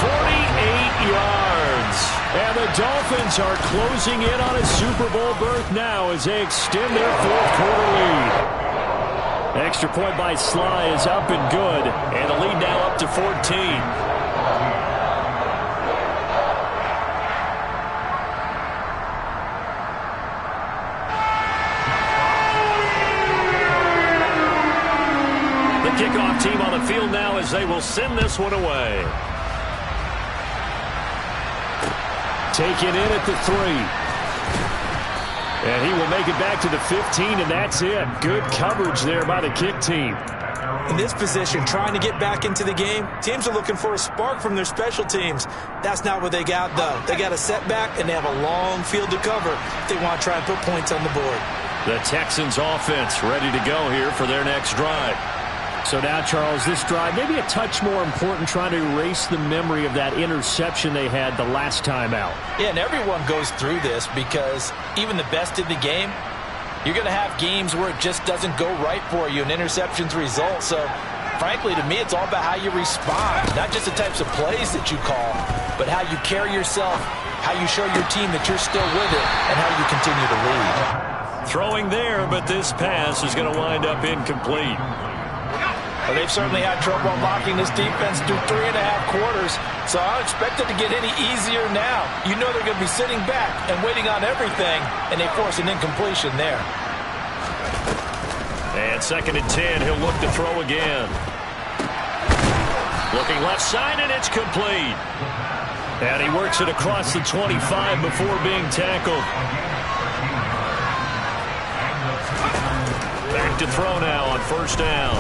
S3: 48 yards. And the Dolphins are closing in on a Super Bowl berth now as they extend their 4th quarter lead. Extra point by Sly is up and good. And the lead now up to 14. Kickoff team on the field now as they will send this one away. Taken in at the 3. And he will make it back to the 15, and that's it. Good coverage there by the kick team.
S4: In this position, trying to get back into the game, teams are looking for a spark from their special teams. That's not what they got, though. They got a setback, and they have a long field to cover if they want to try and put points on the board.
S3: The Texans offense ready to go here for their next drive. So now, Charles, this drive maybe a touch more important, trying to erase the memory of that interception they had the last time out.
S4: Yeah, and everyone goes through this because even the best in the game, you're going to have games where it just doesn't go right for you and interceptions result. So, frankly, to me, it's all about how you respond, not just the types of plays that you call, but how you carry yourself, how you show your team that you're still with it, and how you continue to lead.
S3: Throwing there, but this pass is going to wind up incomplete.
S4: Well, they've certainly had trouble unlocking this defense through 3.5 quarters, so I don't expect it to get any easier now. You know they're going to be sitting back and waiting on everything, and they force an incompletion there.
S3: And 2nd and 10, he'll look to throw again. Looking left side, and it's complete. And he works it across the 25 before being tackled. Back to throw now on 1st down.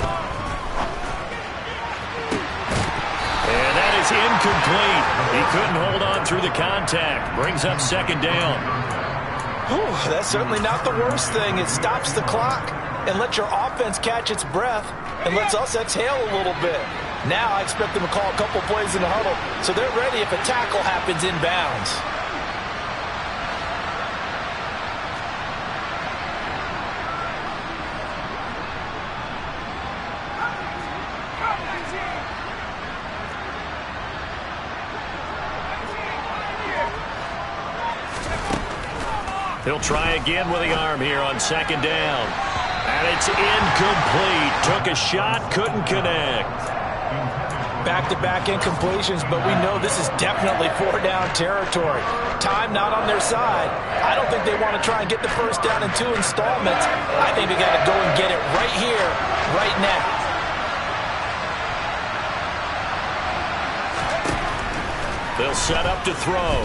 S3: And that is incomplete. He couldn't hold on through the contact. Brings up 2nd down.
S4: Whew, that's certainly not the worst thing. It stops the clock and lets your offense catch its breath and lets us exhale a little bit. Now I expect them to call a couple plays in the huddle, so they're ready if a tackle happens inbounds.
S3: He'll try again with the arm here on 2nd down. And it's incomplete. Took a shot, couldn't connect.
S4: Back-to-back incompletions, but we know this is definitely 4-down territory. Time not on their side. I don't think they want to try and get the 1st down in 2 installments. I think they got to go and get it right here, right now.
S3: They'll set up to throw.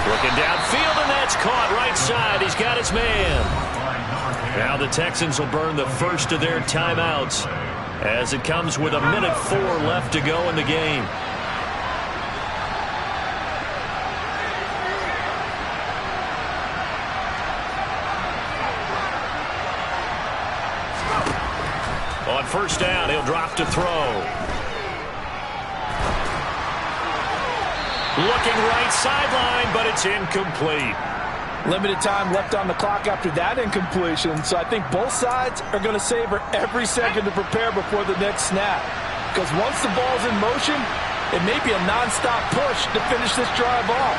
S3: Looking downfield, and that's caught right side. He's got his man. Now the Texans will burn the first of their timeouts as it comes with 1:04 left to go in the game. On 1st down, he'll drop to throw. Looking right sideline, but it's incomplete.
S4: Limited time left on the clock after that incompletion, so I think both sides are going to savor every second to prepare before the next snap. Because once the ball's in motion, it may be a nonstop push to finish this drive off.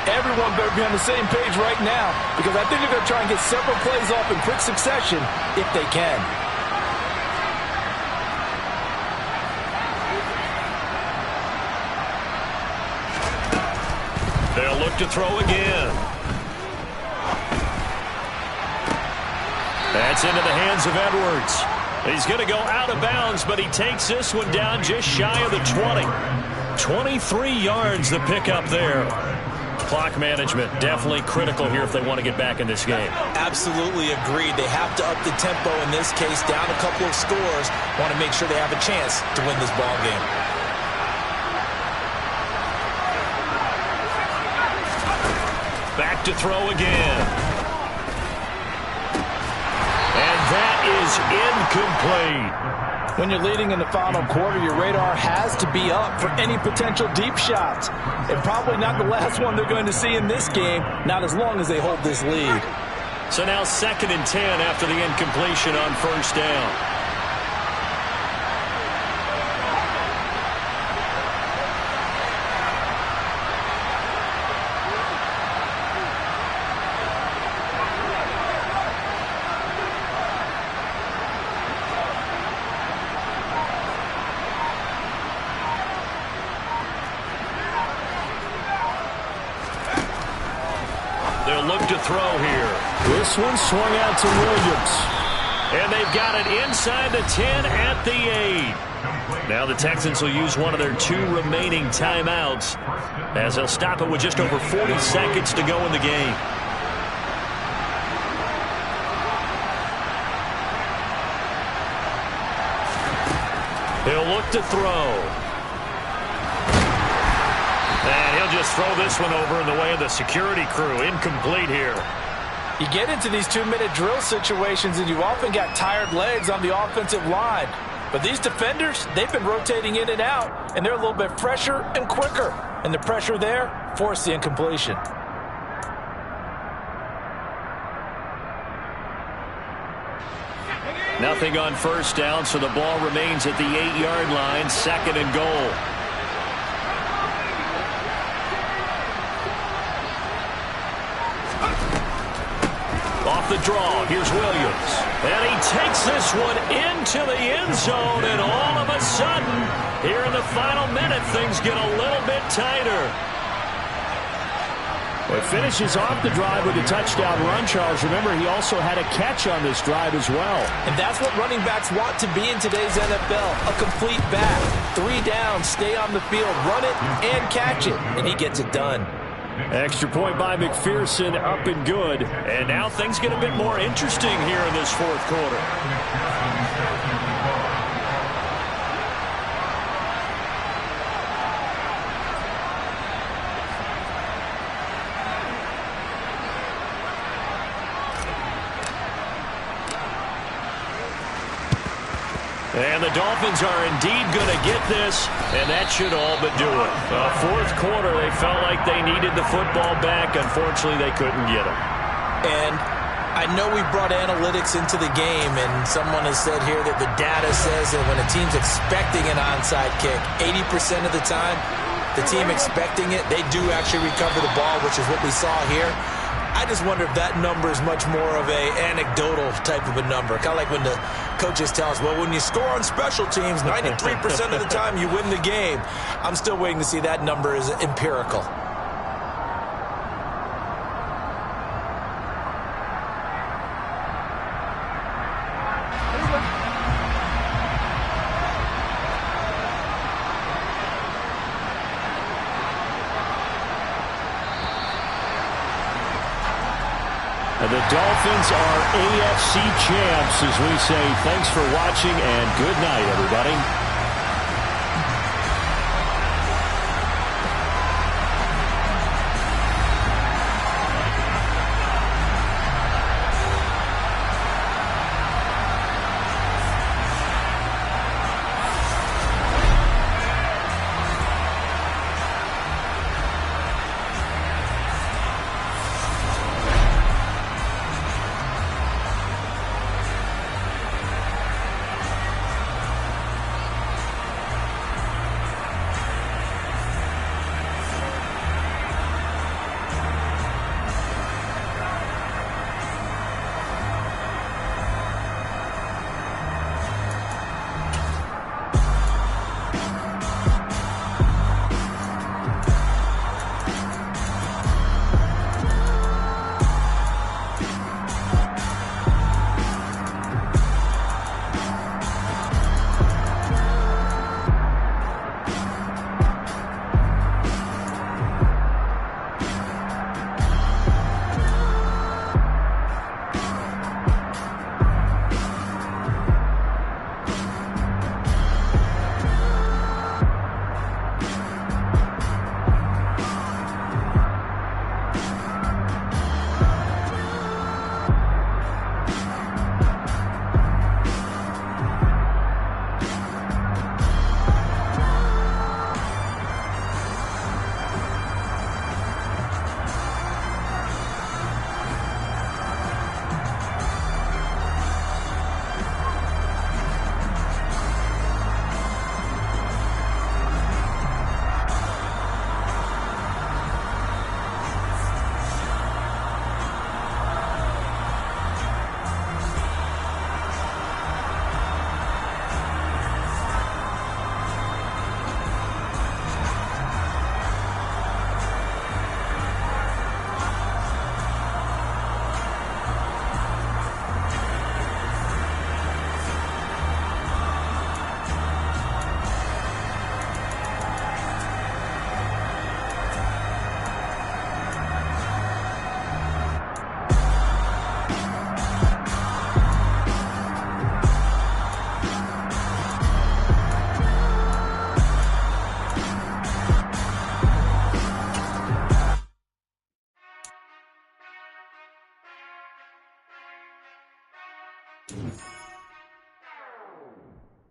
S4: Everyone better be on the same page right now, because I think they're going to try and get several plays off in quick succession if they can.
S3: They'll look to throw again. That's into the hands of Edwards. He's going to go out of bounds, but he takes this one down just shy of the 20. 23 yards the pickup there. Clock management definitely critical here if they want to get back in this game.
S4: Absolutely agreed. They have to up the tempo in this case, down a couple of scores. Want to make sure they have a chance to win this ball game.
S3: Back to throw again. And that is incomplete.
S4: When you're leading in the final quarter, your radar has to be up for any potential deep shots. And probably not the last one they're going to see in this game, not as long as they hold this lead.
S3: So now 2nd and 10 after the incompletion on 1st down. They'll look to throw here.
S5: This one swung out to Williams.
S3: And they've got it inside the 10 at the 8. Now the Texans will use one of their 2 remaining timeouts as they'll stop it with just over 40 seconds to go in the game. He'll look to throw. And he'll just throw this one over in the way of the security crew. Incomplete here.
S4: You get into these 2-minute drill situations, and you've often got tired legs on the offensive line. But these defenders, they've been rotating in and out, and they're a little bit fresher and quicker. And the pressure there forced the incompletion.
S3: Nothing on 1st down, so the ball remains at the 8-yard line, 2nd and goal. the draw. Here's Williams. And he takes this one into the end zone, and all of a sudden, here in the final minute, things get a little bit tighter.
S5: Well, it finishes off the drive with a touchdown run, Charles. Remember, he also had a catch on this drive as well.
S4: And that's what running backs want to be in today's NFL, a complete back. 3 down, stay on the field, run it, and catch it. And he gets it done.
S3: Extra point by McPherson, up and good. And now things get a bit more interesting here in this fourth quarter. And the Dolphins are indeed going to get this, and that should all but do it. Fourth quarter, they felt like they needed the football back. Unfortunately, they couldn't get it.
S4: And I know we brought analytics into the game, and someone has said here that the data says that when a team's expecting an onside kick, 80% of the time, the team expecting it, they do actually recover the ball, which is what we saw here. I just wonder if that number is much more of a anecdotal type of a number. Kind of like when the coaches tell us, well, when you score on special teams, 93% of the time you win the game. I'm still waiting to see that number is empirical.
S5: And the Dolphins are AFC champs, as we say. Thanks for watching, and good night, everybody.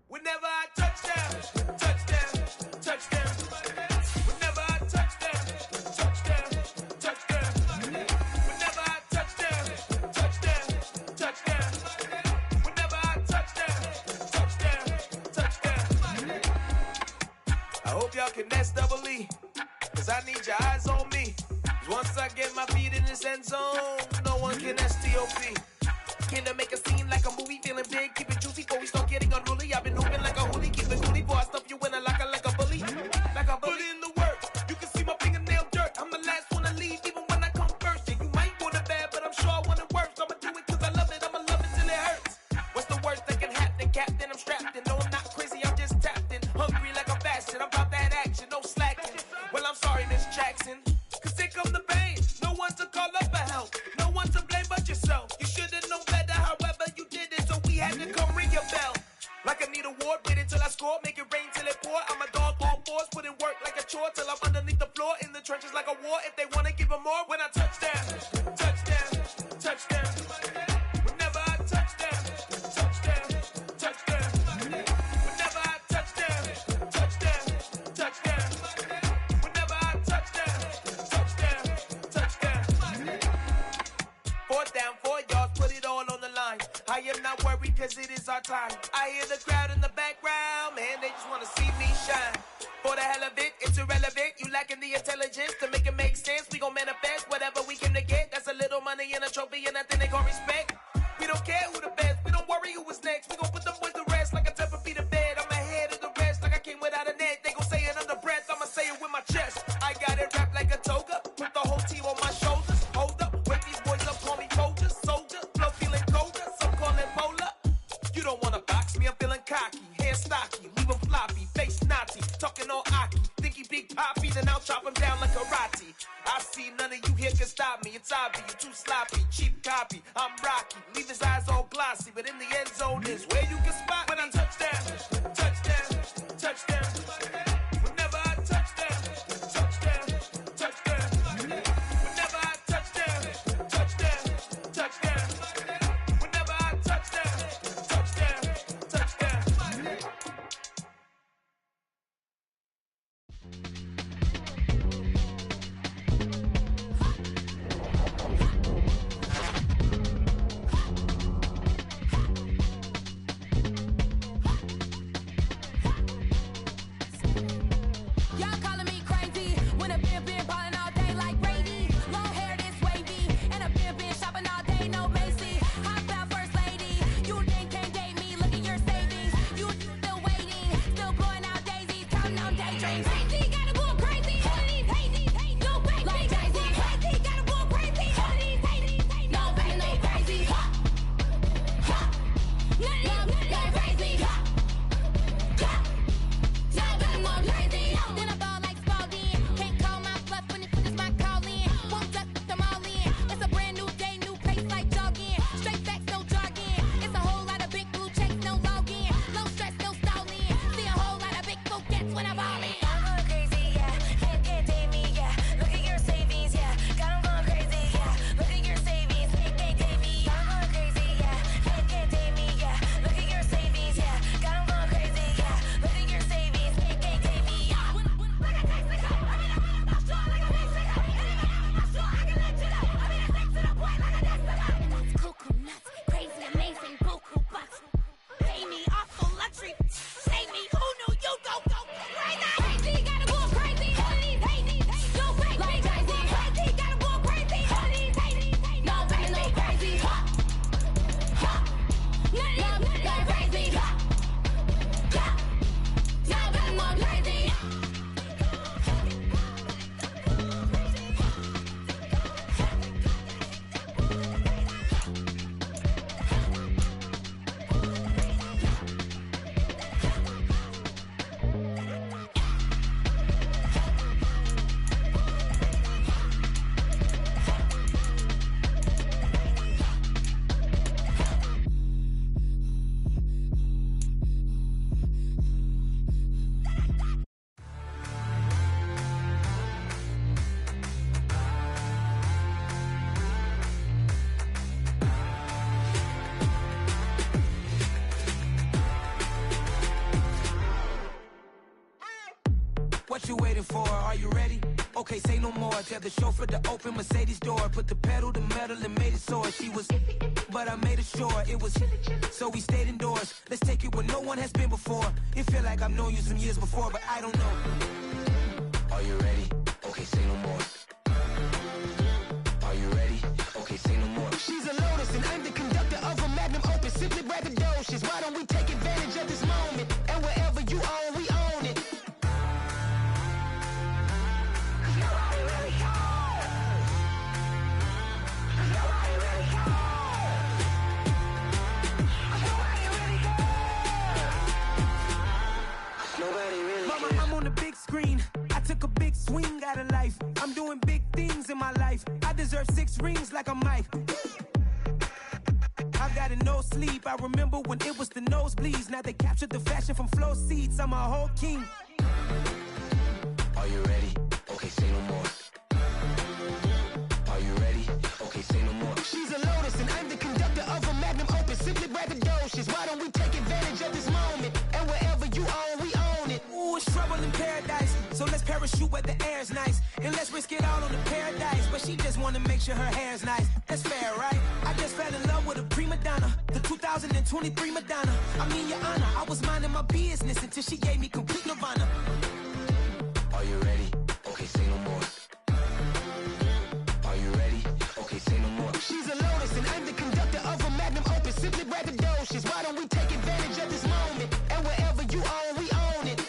S2: Whenever I touchdown, touchdown, touchdown. Whenever I touchdown, touchdown, touchdown. Whenever I touchdown, touchdown, touchdown. Whenever I touchdown, touchdown, touchdown. I hope y'all can nest double E, cause I need your eyes on me. Cause once I get my feet in this end zone, no one can STOP. came to make a scene like a movie, feeling big, keep it juicy before we start getting unruly. I've been hooping like a hoodie, keep it goody before I stuff you in a locker like a bully. Like a bully. Put in the work, you can see my fingernail dirt. I'm the last one to leave, even when I come first. Yeah, you might want it bad, but I'm sure I want it worse. I'ma do it cause I love it, I'ma love it till it hurts. What's the worst that can happen, Captain? I'm strapped in, no I'm not crazy, I'm just tapped in. Hungry like a fashion, I'm about that action, no slacking. Well, I'm sorry, Miss Jackson, cause here come the pain. No one to call up for help, no one to blame but yourself. You should've known better, however you did it, so we had to come ring your bell. Like I need a award, wait until I score, make it rain till it pour. I'm a dog on fours, put in work like a chore till I'm underneath the floor, in the trenches like a war. If they wanna give them more, when I touch down, touchdown, touchdown. Whenever I touch down, touchdown, touchdown. Whenever I touch down, touchdown, touchdown. Whenever I touch down, touchdown, touchdown. 4th down, 4 yards, put it all on the line. I am not worried cause it is our time. I hear the crowd in the background, man, they just wanna see me shine. For the hell of it, it's irrelevant. You lacking the intelligence to make it make sense. We gon' manifest whatever we came to get. That's a little money and a trophy and nothing they gon' respect. We don't care who the best, we don't worry who is next. We gon' put them boys to rest like a temper feet of bed. I'm ahead of the rest like I came without a net. They gon' say it under breath, I'ma say it with my chest. I got it wrapped like a toga, put the whole team on my shoulders. Hold up, wake these boys up, call me Folger, soldier. Flow feeling colder, some call it polar. You don't wanna box me, I'm feeling cocky. Hair stocky, leave him floppy, face naughty. Talking all aki, think he big poppy, then I'll chop him down like karate. I see none of you here can stop me. It's obvious, you too sloppy, cheap copy. I'm Rocky, leave his eyes all glossy, but in the end zone is where you can spot when I touch down, touchdown, touchdown. Whenever I touch down, touchdown, touchdown. Whenever I touch down, touchdown, touchdown. Whenever I touch down, touchdown, touchdown.
S1: Y'all calling me crazy when a been ballin' all day like Brady. Long hair this wavy, and a been shopping all day, no Macy. Hop out first lady, you think can't date me? Look at your savings, you still waiting, still blowing out daisies, counting on daydreams. Crazy, gotta go crazy. All of these hazy, no crazy. Like Jay-Z, crazy, gotta go crazy. All of these hazy, no crazy, no crazy. Nothing, no crazy. Then I ball like Spalding. Can't call my bluff when it's my call in. Won't duck them all in. It's a brand new day, new pace like jogging. Straight facts, no jargon. It's a whole lot of big blue checks, no login. Low stress, no stalling. See a whole lot of big focus when I ball in.
S6: I'm going crazy, yeah. Can't date me, yeah. Look at your savings, yeah. Got 'em going crazy, yeah. Look at your savings, can't date me. I'm going crazy, yeah. Can't date me, yeah. Look at your savings, yeah. Got 'em going crazy, yeah. Look at your savings, can't date me. Like a Mexico, I mean I'm not sure like a Mexico. I'm not sure I can let you know. I mean I take to the point like a Mexico.
S1: That's cuckoo nuts, crazy, amazing, buku bucks. Pay me awful luxury. Save me, who knew you go crazy? Crazy, gotta go crazy. All of these hazy, no crazy. Like Jay-Z, crazy, gotta go crazy. All of these hazy, no crazy, no crazy. Nothing, no crazy. No crazy.
S7: What you waiting for? Are you ready? Okay, say no more. Tell the chauffeur to open Mercedes door. Put the pedal to metal and made it soar. She was, but I made it sure it was. So we stayed indoors. Let's take it where no one has been before. It feel like I've known you some years before, but I don't know. Are you ready? Okay, say no more. Are you ready? Okay, say no more. She's a Lotus and I'm the conductor of a life. I deserve 6 rings like a Mike. I've got no sleep. I remember when it was the nosebleeds. Now they captured the fashion from flow seats. I'm a whole king.
S8: Are you ready? Okay, say no more. Are you ready? Okay, say no more.
S7: She's a lotus and I'm the conductor of a magnum opus. Simply braggadocious. Why don't we take advantage of this moment? And wherever you own, we own it. Ooh, it's trouble in paradise. So let's parachute where the air's nice. And let's risk it all on the paradise. But she just wanna make sure her hair's nice. That's fair, right? I just fell in love with a prima donna. The 2023 Madonna. I mean, your honor, I was minding my business until she gave me complete nirvana.
S8: Are you ready? Okay, say no more. Are you ready? Okay, say no more.
S7: She's a lotus and I'm the conductor of a magnum opus. Simply braggadocious. Why don't we take advantage of this moment? And wherever you own, we own it.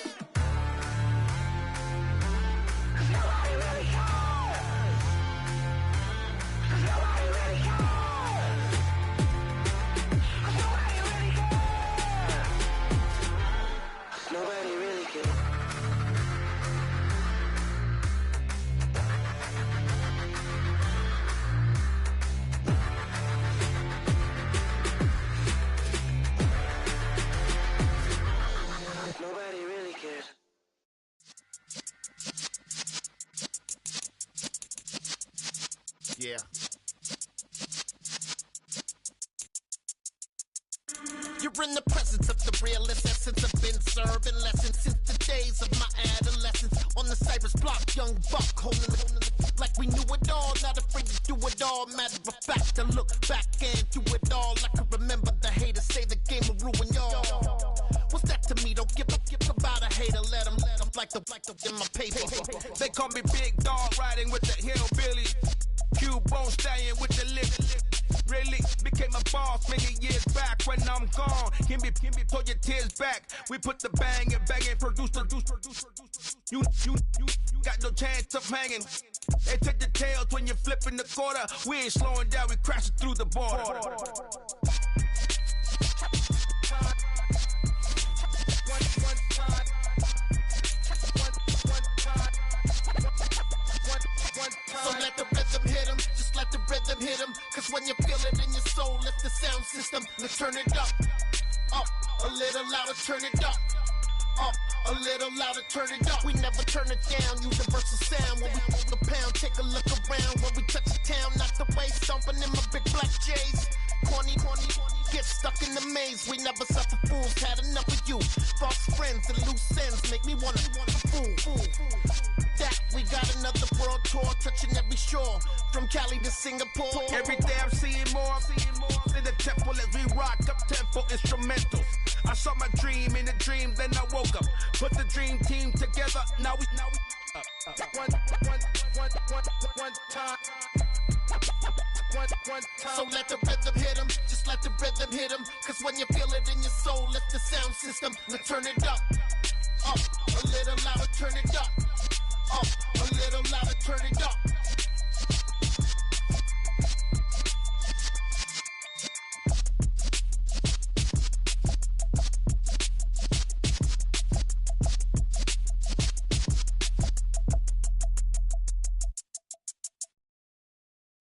S8: Nobody really cares. Nobody really cares.
S9: Yeah. You're in the presence of the realest essence. I've been serving lessons since the days of my adolescence. On the Cypress block, young buck holding it like we knew it all. Not afraid to do it all. Matter of fact, I look back and do it all. I can remember the haters say the game will ruin y'all. What's that to me? Don't give about a hater. Let them like the in my paper.
S2: They call me Big Dog, riding with the hillbilly. Cubone stallion with the lip. Really became a boss many years back. When I'm gone, can be pull your tears back. We put the bang and produce. You got no chance of hanging. They take the tails when you're flipping the quarter. We ain't slowing down, we crashing through the border.
S9: So let the rhythm hit him, just let the rhythm hit him. Cause when you feel it in your soul, lift the sound system. Let's turn it up, a little louder, turn it up, a little louder, turn it up. We never turn it down, universal sound. When we hold the pound, take a look around. When we touch the town, knock the waist, stomping in my big black J's. Corny, get stuck in the maze. We never suffer fools, had enough of you. False friends and loose ends make me wanna fool. That we got another world tour, touching every shore, from Cali to Singapore.
S2: Every day I'm seeing more in the temple as we rock up tempo instrumentals. I saw my dream in a dream, then I woke up. Put the dream team together, now we one time.
S9: So let the rhythm hit him, just let the rhythm hit him. Cause when you feel it in your soul, lift the sound system. Let's turn it up, a little louder, turn it up, a little louder, turn it up.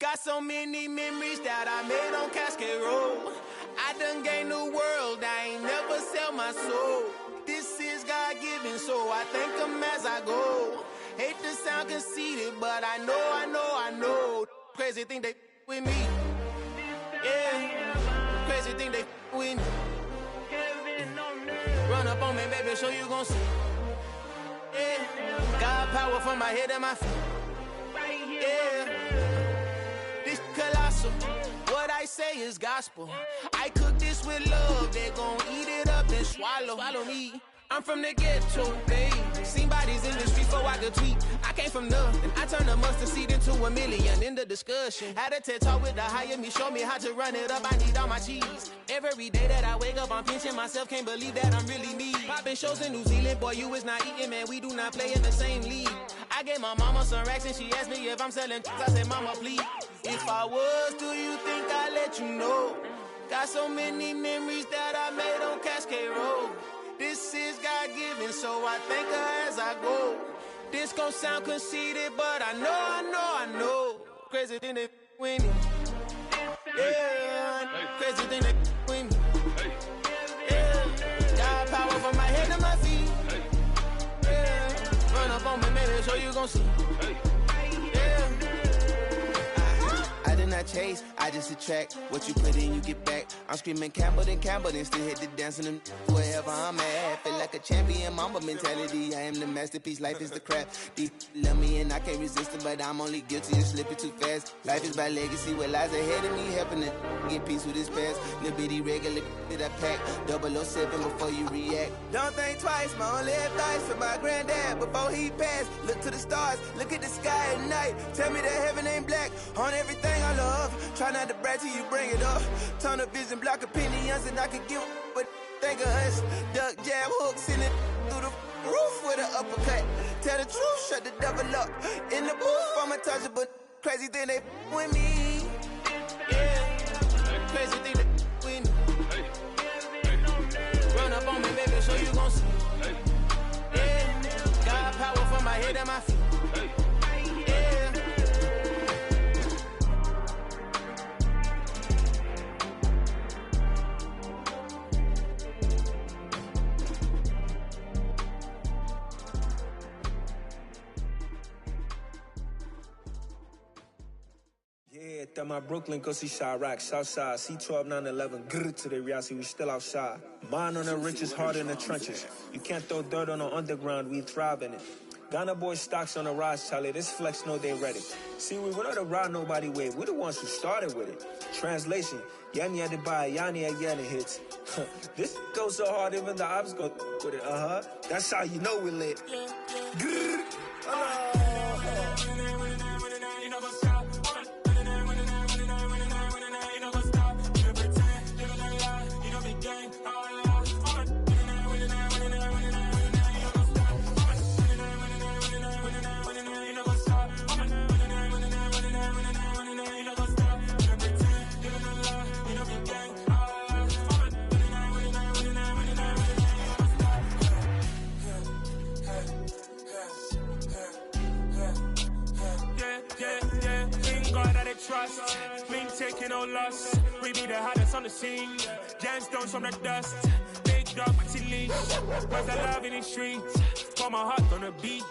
S7: Got so many memories that I made on Cascade Road. I done gained the world, I ain't never sell my soul. This is God-given, so I thank him as I go. Hate to sound conceited, but I know. Crazy thing they with me. Yeah, crazy thing they with me. Run up on me, baby, show you gon' see. Yeah, got power from my head and my feet. Yeah. Colossal, what I say is gospel. I cook this with love, they gon' eat it up and swallow me. I'm from the ghetto, babe. Seen bodies in the street before I could tweet. I came from nothing, I turned a mustard seed into a million. In the discussion, had a TED talk with the higher me, show me how to run it up. I need all my cheese. Every day that I wake up, I'm pinching myself. Can't believe that I'm really me. Popping shows in New Zealand, boy, you is not eating, man. We do not play in the same league. I gave my mama some racks and she asked me if I'm selling. I said, mama, please. If I was, do you think I'd let you know? Got so many memories that I made on Cascade Road. This is God-given, so I thank her as I go. This gon' sound conceited, but I know. Crazy thing they with me. Yeah, crazy thing they with me. Yeah, got power from my head to my feet. Yeah, run up on me, baby, so you gon' see. Yeah. I did not chase, I just attract. What you put in, you get back. I'm screaming Campbell, then still hit the dance and them wherever I'm at. Feel like a champion, mamba mentality. I am the masterpiece, life is the crap. These love me and I can't resist it, but I'm only guilty of slipping too fast. Life is by legacy, what lies ahead of me, helping it get peace with this past. Little bitty regular that I pack, 007 before you react. Don't think twice, my only advice for my granddad before he passed. Look to the stars, look at the sky at night. Tell me that heaven ain't black on everything I love. Try not to brag till you bring it up. Tunnel vision, block opinions, and I can give but think of us. Duck jab hooks in it through the roof with an uppercut. Tell the truth, shut the devil up. In the booth, I'm untouchable. Crazy thing they with me. Yeah, crazy thing they with me. Run up on me, baby, so you gon' see. Yeah, got power from my head and my feet.
S10: At my Brooklyn, go see Chirac, Southside, C12, 911, grrr to the reality, we still outside. Mine on the richest, heart in the trenches. You can't throw dirt on the underground, we thrive in it. Ghana boys stocks on the rise, Charlie, this flex know they ready. See, we were not the ride nobody with, we're the ones who started with it. Translation, Yanni had to buy, Yanni again it hits. This goes so hard, even the ops go with it, That's how you know we lit. Grrr,
S2: trust, mean taking no loss. We be the hottest on the scene. Gemstones from the dust. Big dog with your leash. Where's the love in the streets? Pour my heart on the beat.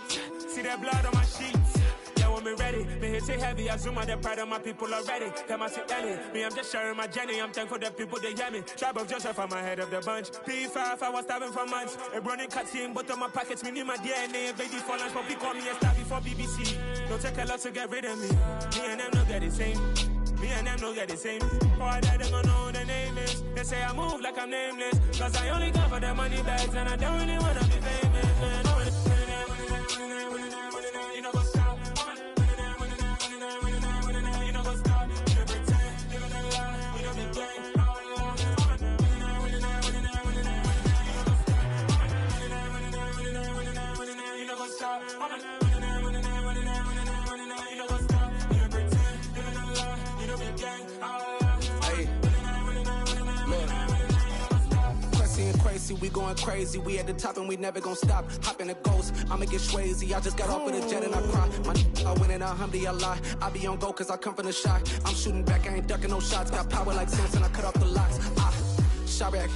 S2: See that blood on my sheets. Yeah, when me ready, me hit it heavy. I zoom out the pride of my people already. Them I see Ellie. Me, I'm just sharing my journey. I'm thankful that people they hear me. Tribe of Joseph, I'm ahead of the bunch. P5, I was starving for months. A running cutscene, but on my pockets, me knew my DNA. Baby for lunch, but people call me a star before BBC. Don't take a lot to get rid of me. Me and them no get the same. Me and them no get the same. For I die, they gon' know who the name is. They say I move like I'm nameless. Cause I only come for the money bags. And I don't really wanna be famous, man. You know what's up? You know what's up? You pretend, living a lie. We don't be gang. You know what's up?
S7: Crazy, we going crazy. We at the top and we never gon' stop. Hop in a ghost, I'ma get swayzy. I just got off of the jet and I cry. My I win in a Humvee, I lie. I be on go cause I come from the shot. I'm shooting back, I ain't ducking no shots. Got power like Samson, I cut off the locks. Chirac,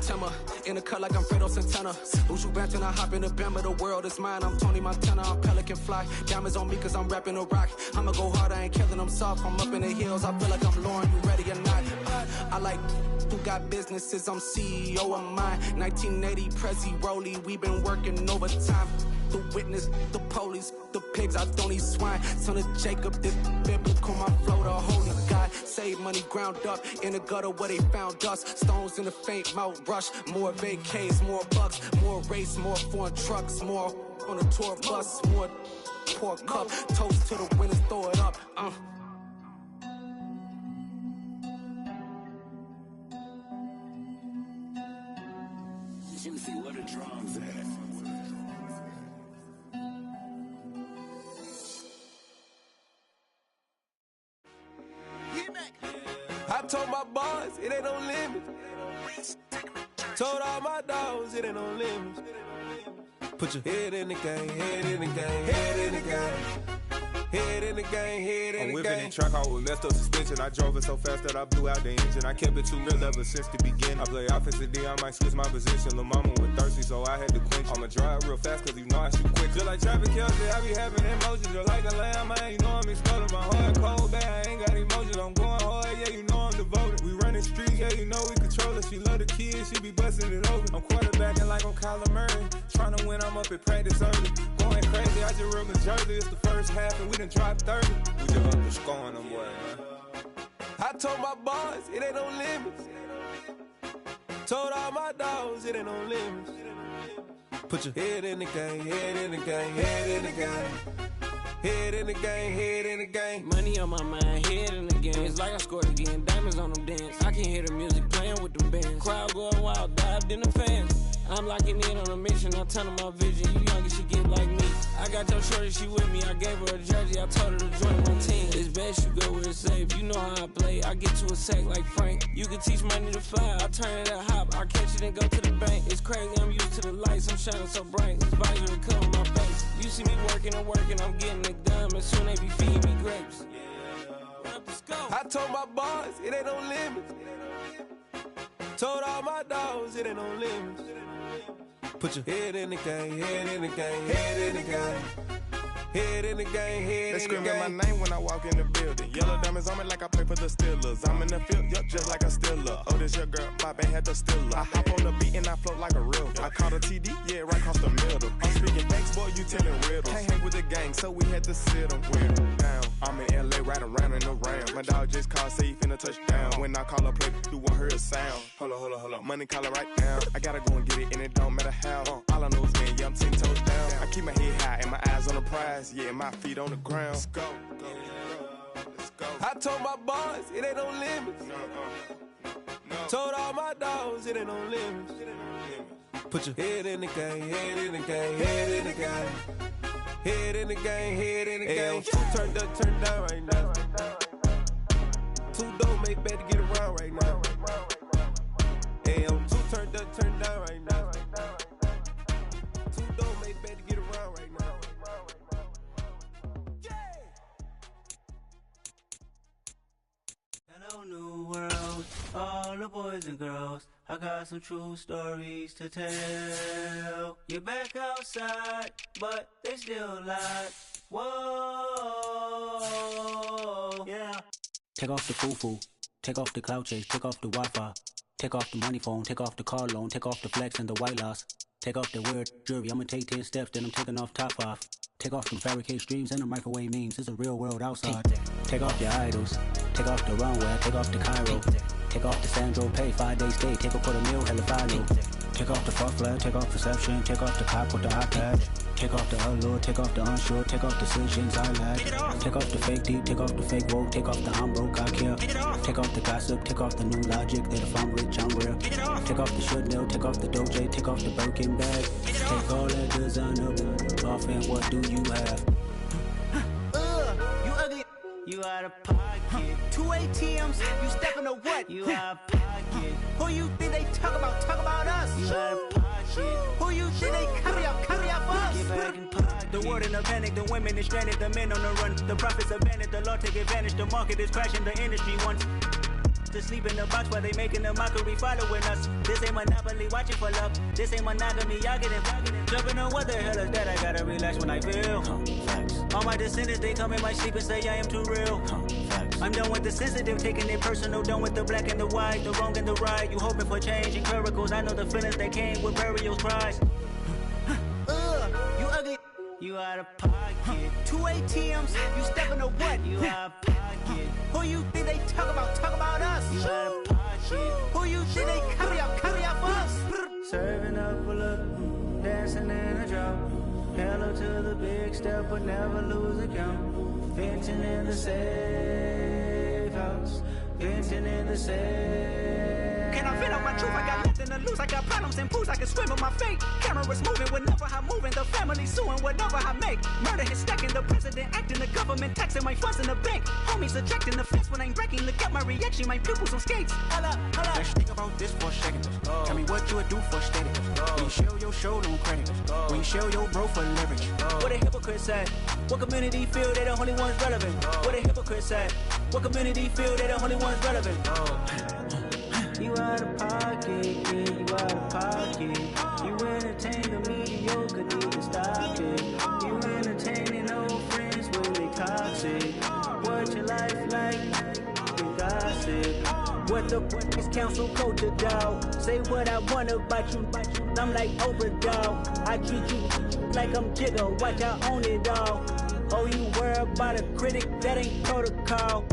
S7: Tema, in the cut like I'm Fredo Santana. Uju Banton, I hop in the Bama, the world is mine. I'm Tony Montana, I'm Pelican Fly. Diamonds on me cause I'm rapping a rock. I'ma go hard, I ain't killing them soft. I'm up in the hills, I feel like I'm Lauren, you ready or not? I like who got businesses, I'm CEO of mine. 1980, Prezi Rolly, we been working overtime. The witness, the police, the pigs, I don't eat swine. Son of Jacob, this biblical, my flow, the holy God. Save money ground up in the gutter where they found us. Stones in the faint Mount Rush. More vacays, more bucks, more race, more foreign trucks, more on the tour bus, more pour cup. Toast to the winners, throw it up.
S11: Jimmy, where the drums at?
S10: I told my boys, it ain't no limit. Told all my dogs, it ain't no limit. Put your head in the game, head in the game, head in the game.
S2: Head in the game, head in
S12: I'm
S2: the
S12: whipping
S2: game.
S12: and track out with messed up suspension. I drove it so fast that I blew out the engine. I kept it too real ever since the beginning. I play offensive D, I might switch my position. Lil' mama was thirsty, so I had to quench. I'ma drive real fast, cause you know I shoot quick. Just like traffic Kelsey, I be having emotions. Just like a lamb, man, you know I'm exploding. My heart cold, bad, I ain't got emotions. I'm going hard, yeah, you know I'm devoted. We running streets, yeah, you know we control it. She love the kids, she be busting it over. I'm quarterbacking like I'm Kyler Murray. Trying to win, I'm up at practice early. Going crazy, I just rub my jersey. It's the first half and we done dropped 30. We just underscoring them boys, man.
S2: I told my boys, it ain't no limits. Told all my dogs, it ain't no limits. Put your head in the game, head in the game, head in the game. Head in the game, head in the game.
S13: Money on my mind, head in the game. It's like I scored again, diamonds on them dance. I can hear the music playing with them bands. Crowd going wild, dived in the fans. I'm locking in on a mission, I tell them my vision. You young, she get like me. I got your shorty, she with me. I gave her a jersey, I told her to join my team. It's best you go where it's safe. You know how I play, I get to a sack like Frank. You can teach money to fly, I turn it at hop. I catch it and go to the bank. It's crazy, I'm used to the lights, I'm shining so bright. This visor will cover my face. You see me working and working, I'm getting it done. And soon they be feeding me grapes.
S2: I told my boys, it ain't no limits. Told all my dogs, it ain't no limits. Put your head in the game, head in the game, head in the game. Head in the game, head
S12: They
S2: in the game.
S12: screaming my name when I walk in the building. Yellow diamonds on me like I play for the Steelers. I'm in the field, yup, just like a Steeler. Oh, this your girl, my band had the Steeler. I hop on the beat and I float like a real. I caught a TD, yeah, right across the middle. I'm speaking thanks, boy, you telling riddles. Can't hang with the gang, so we had to sit them down. I'm in LA, riding around and around. My dog just called, say he finna touch down. When I call a play, you won't hear a sound. Hold up, money calling right now. I gotta go and get it, and it don't matter how. All I know is, man, yeah, I'm 10 toes down. I keep my head high and my eyes on the prize. Yeah, my feet on the ground. Let's go. Let's go.
S2: I told my boys, it ain't no limits. Told all my dogs, it ain't no limits. Put your head in the game, head in the game, head in the game. Head in the game, head in the game. Turned up, turned down right now. Two dope make better get around right now. Hey, I'm two turned up, turned down right now. Two dope make better get around right now.
S14: Hello, new world, all the boys and girls. I got some true stories to tell. You're back outside, but they still lie. Whoa, yeah.
S15: Take off the foo-foo, take off the cloud chase, take off the Wi-Fi. Take off the money phone, take off the car loan, take off the flex and the white loss. Take off the weird jewelry, I'ma take 10 steps, then I'm taking off top 5. Take off them fabricated streams and the microwave memes, it's a real world outside. Take off your idols, take off the runway, take off the Cairo. Take off the Sandro pay, 5-day stay, take a quarter meal, hella follow. Take off the fuck flag, take off perception, take off the cop with the eye patch. Take off the allure, take off the unsure, take off decisions I lack. Take off the fake deep, take off the fake woke, take off the I'm broke, I care. Take off the gossip, take off the new logic, that if I'm rich, I'm real. Take off the Chanel, take off the Doja, take off the Birkin bag. Take all that designer off and what do you have?
S14: You ugly. You out of pocket. 2 ATMs, you stepping to what? You out of pocket. Who you think they talk about us? You out of pocket. Who you think they carry up us? Get back in pocket. The world in a panic, the women is stranded, the men on the run. The profits abandoned, the law take advantage, the market is crashing, the industry wants to sleep in the box while they making a mockery following us. This ain't Monopoly, watching for love. This ain't monogamy, y'all getting jumping on what the hell is that? I gotta relax when I feel. All my descendants, they come in my sleep and say I am too real. I'm done with the sensitive, taking it personal. Done with the black and the white, the wrong and the right. You hoping for change and miracles. I know the feelings that came with burial cries. You ugly. You out of pocket. 2 ATMs, you stepping to what? You out of pocket. Who you think they talk about us? You out of pocket. Who you think they carry up us? Serving up a look, dancing in a drop. Hello to the big step, but never lose a count. Venting in the safe house, venting in the safe can I vent out my truth? I got nothing to lose. I got problems and pools. I can swim with my fate. Cameras moving whenever I'm moving. The family suing whatever I make. Murder is stacking. The president acting. The government taxing my funds in the bank. Homies ejecting the fence when I'm breaking. Look at my reaction. My pupils on skates. Hold up.
S15: Let's think about this for a second. Tell me what you would do for status. When you show your show, no credit. When you show your bro for leverage.
S14: What a hypocrite said. What community feel they the only ones relevant? What a hypocrite said. What community feel they the only ones relevant? You out of pocket, yeah, you out of pocket. You entertain the mediocre, need to stop it. You entertaining old friends when they toxic. What your life like? You gossip. What the is council culture, dog? Say what I want about you. I'm like Oprah, dog. I treat you like I'm Jigga. Watch I own it all. Oh, you worry about a critic? That ain't protocol.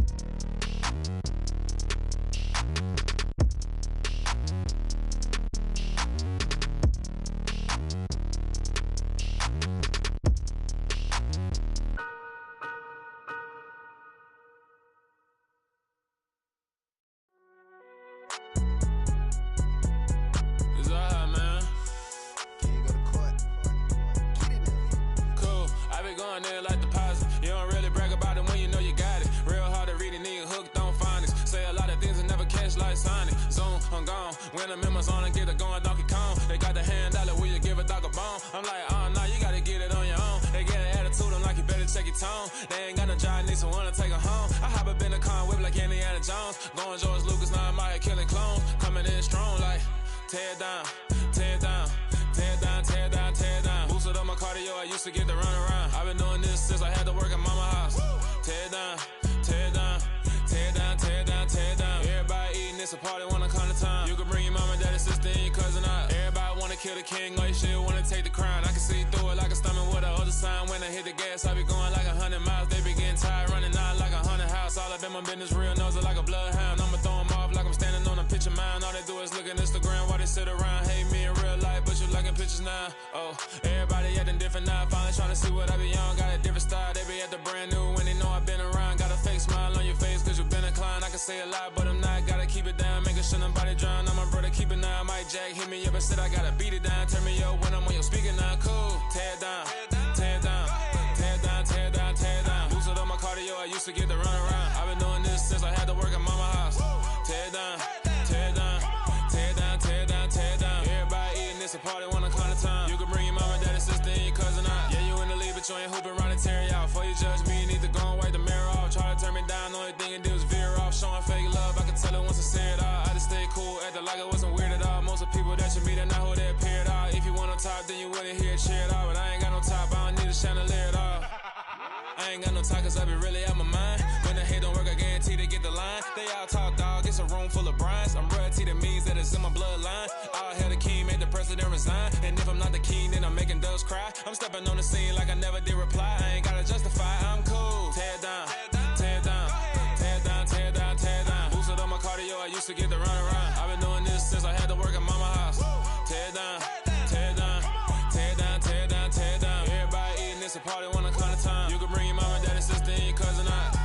S12: They ain't got no job, need someone to take her home. I hop up in the car, whip like Indiana Jones. Going George Lucas, now I'm out here killing clones. Coming in strong like, tear down, tear down, tear down, tear down, tear down. Boosted up my cardio, I used to get to run around. I've been doing this since I had to work at mama house. Tear down, tear down, tear down, tear down, tear down. Everybody eating, it's a party, wanna come to time. You can bring your mama, daddy, sister, and your cousin out. Everybody wanna kill the king, or you shit wanna take the crown. I can see through it like a stomach with a other sign. When I hit the gas, I be going like 100 miles. They be getting tired, running out like 100 house. All up in my business, real nose it like a bloodhound. I'ma throw them off like I'm standing on a picture mound. All they do is look at Instagram while they sit around. Hate me in real life, but you liking pictures now. Oh, everybody acting different now. Finally trying to see what I be on. Got a different style, they be at the brand new when they know I've been around. Got a fake smile on your face cause you been inclined. I can say a lot, but I'm not. Gotta keep it down, making sure nobody drown. I'm my brother, keep it now. Mike Jack hit me up and said I gotta beat it down. Turn me up when I'm on your speaker now. Cool, tear down, tear down, tear down, tear down, tear down. Boosted up my cardio, I used to get to run around. I've been doing this since I had to work at mama house. Tear down, tear down, tear down, tear down, tear down. Everybody eating, it's a party, wanna come to time. You can bring your mama, daddy, sister, and your cousin out. Yeah, you in the league, but you ain't hooping around and tear you out. Before you judge me, you need to go and wipe the mirror off. Try to turn me down, the only thing it do is veer off. Showing fake love, I can tell it once I see it all. I just stay cool, acting like it wasn't weird at all. Most of the people that you meet are not who they appear at all. If you want on top, then you wouldn't hear it cheer at all. But I ain't got no top, I don't need a chandelier at all. I ain't got no time cause I be really out my mind. When the hate don't work, I guarantee they get the line. They all talk dog, it's a room full of brinds. I'm royalty, that means that it's in my bloodline. All hell the king, made the president resign. And if I'm not the king, then I'm making doves cry. I'm stepping on the scene like I never did reply. I ain't gotta justify, I'm cool. Tear down, tear down, tear down, tear down, tear down. Boosted up my cardio, I used to get to run around. I've been doing this since I had to work at mama house. Tear down, tear down, tear down, tear down, tear down. Everybody eating, it's a party, wanna come to time. You can bring your mama, daddy, sister, and your cousin out.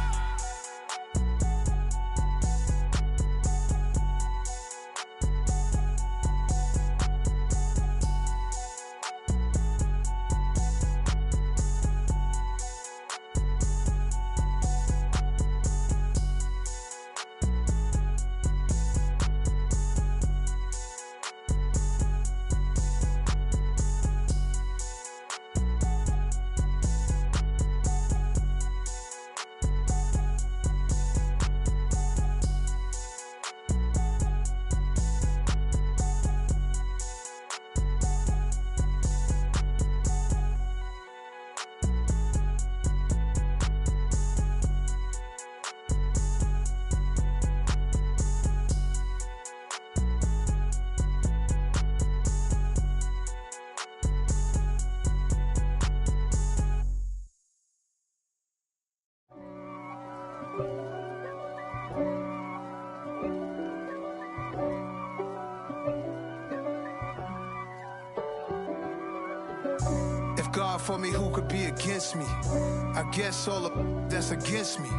S16: God for me, who could be against me? I guess all the that's against me.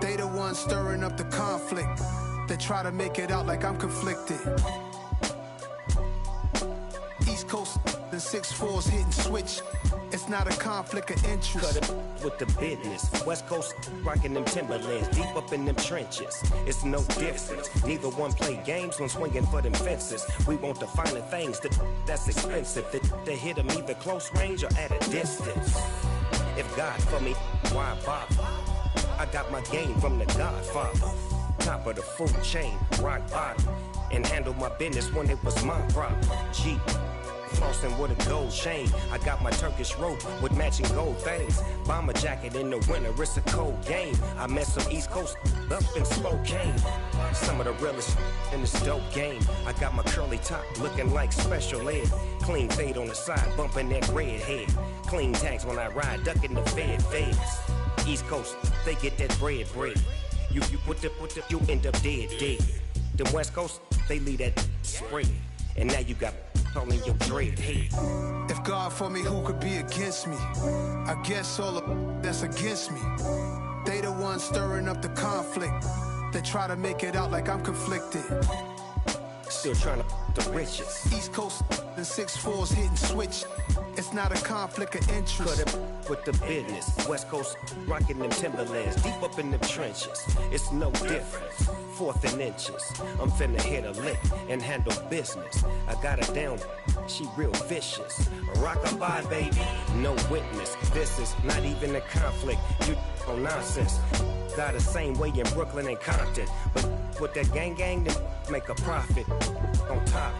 S16: They the ones stirring up the conflict. They try to make it out like I'm conflicted. East Coast, the 6'4s hitting switch. It's not a conflict of interest.
S17: Cut it with the business. West Coast rocking them Timberlands, deep up in them trenches. It's no difference. Neither one play games when swinging for them fences. We want the finer things that's expensive. To hit them either close range or at a distance. If God for me, why bother? I got my game from the Godfather. Top of the food chain, rock bottom. And handle my business when it was my problem. G. Flossing with a gold chain. I got my Turkish rope with matching gold things. Bomber jacket in the winter, it's a cold game. I met some East Coast up in Spokane. Some of the realest in this dope game. I got my curly top looking like special ed. Clean fade on the side, bumping that red head. Clean tags when I ride, ducking the feds. East Coast, they get that bread. You you end up dead. Then West Coast, they leave that spread. And now you got all in your dread head.
S16: If God for me, who could be against me? I guess all of that's against me. They the ones stirring up the conflict. They try to make it out like I'm conflicted.
S17: Still trying to the riches.
S16: East Coast, the 6'4s hitting switch. It's not a conflict of interest.
S17: Cut it with the business. West Coast rocking them Timberlands, deep up in them trenches. It's no difference. 4th and inches. I'm finna hit a lick and handle business. I got her down, she real vicious. Rock-a-bye, baby, no witness. This is not even a conflict. You on nonsense. Got the same way in Brooklyn and Compton. But with that gang, then make a profit. On top,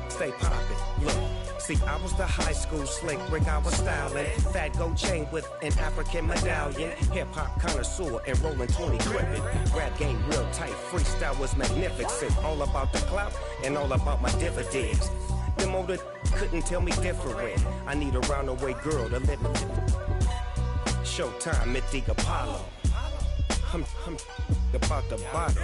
S17: stay poppin'. Look. See, I was the high school slick brick, I was styling. Fat gold chain with an African medallion. Hip-hop connoisseur and rolling 20 gripping. Rap game real tight, freestyle was magnificent. All about the clout and all about my dividends. Them older couldn't tell me different. I need a roundaway girl to let me. Showtime at the Apollo. I'm about the bottom.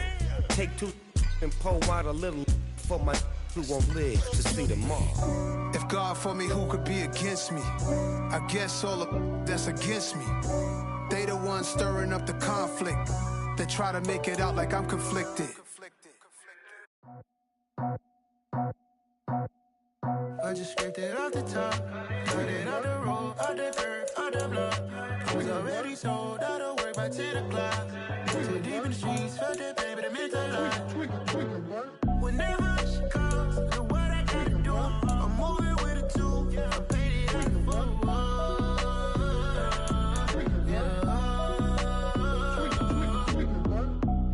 S17: Take 2 and pull out a little for my who won't live to see them all.
S16: If God for me, who could be against me? I guess all of that's against me. They the ones stirring up the conflict. They try to make it out like I'm conflicted.
S18: I just scraped it off the top, cut it out the road, out the curve, out the block. I was already sold out of work by 10 o'clock. Too deep in the streets, felt that pain, but it meant a lot. Whenever she calls, look what I gotta do. I'm moving with a 2, I'm painted like a fool.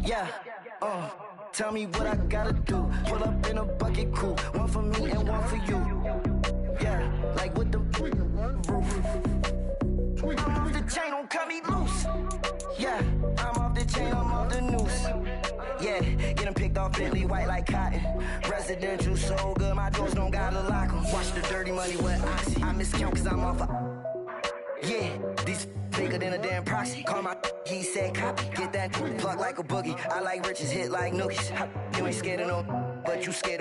S19: Yeah, tell me what I gotta do. Pull up in a bucket crew, one for me and one for you. Yeah, like with the roof. I'm off the chain, don't cut me loose. Yeah, I'm off the chain, I'm off the noose. Yeah, get them picked off Bentley, white like cotton. Residential, so good, my doors don't gotta lock them. Watch the dirty money with Oxy. I miscount cause I'm off a... Yeah, these bigger than a damn proxy. Call my he said copy. Get that plug like a boogie. I like riches, hit like nookies. You ain't scared of no, but you scared of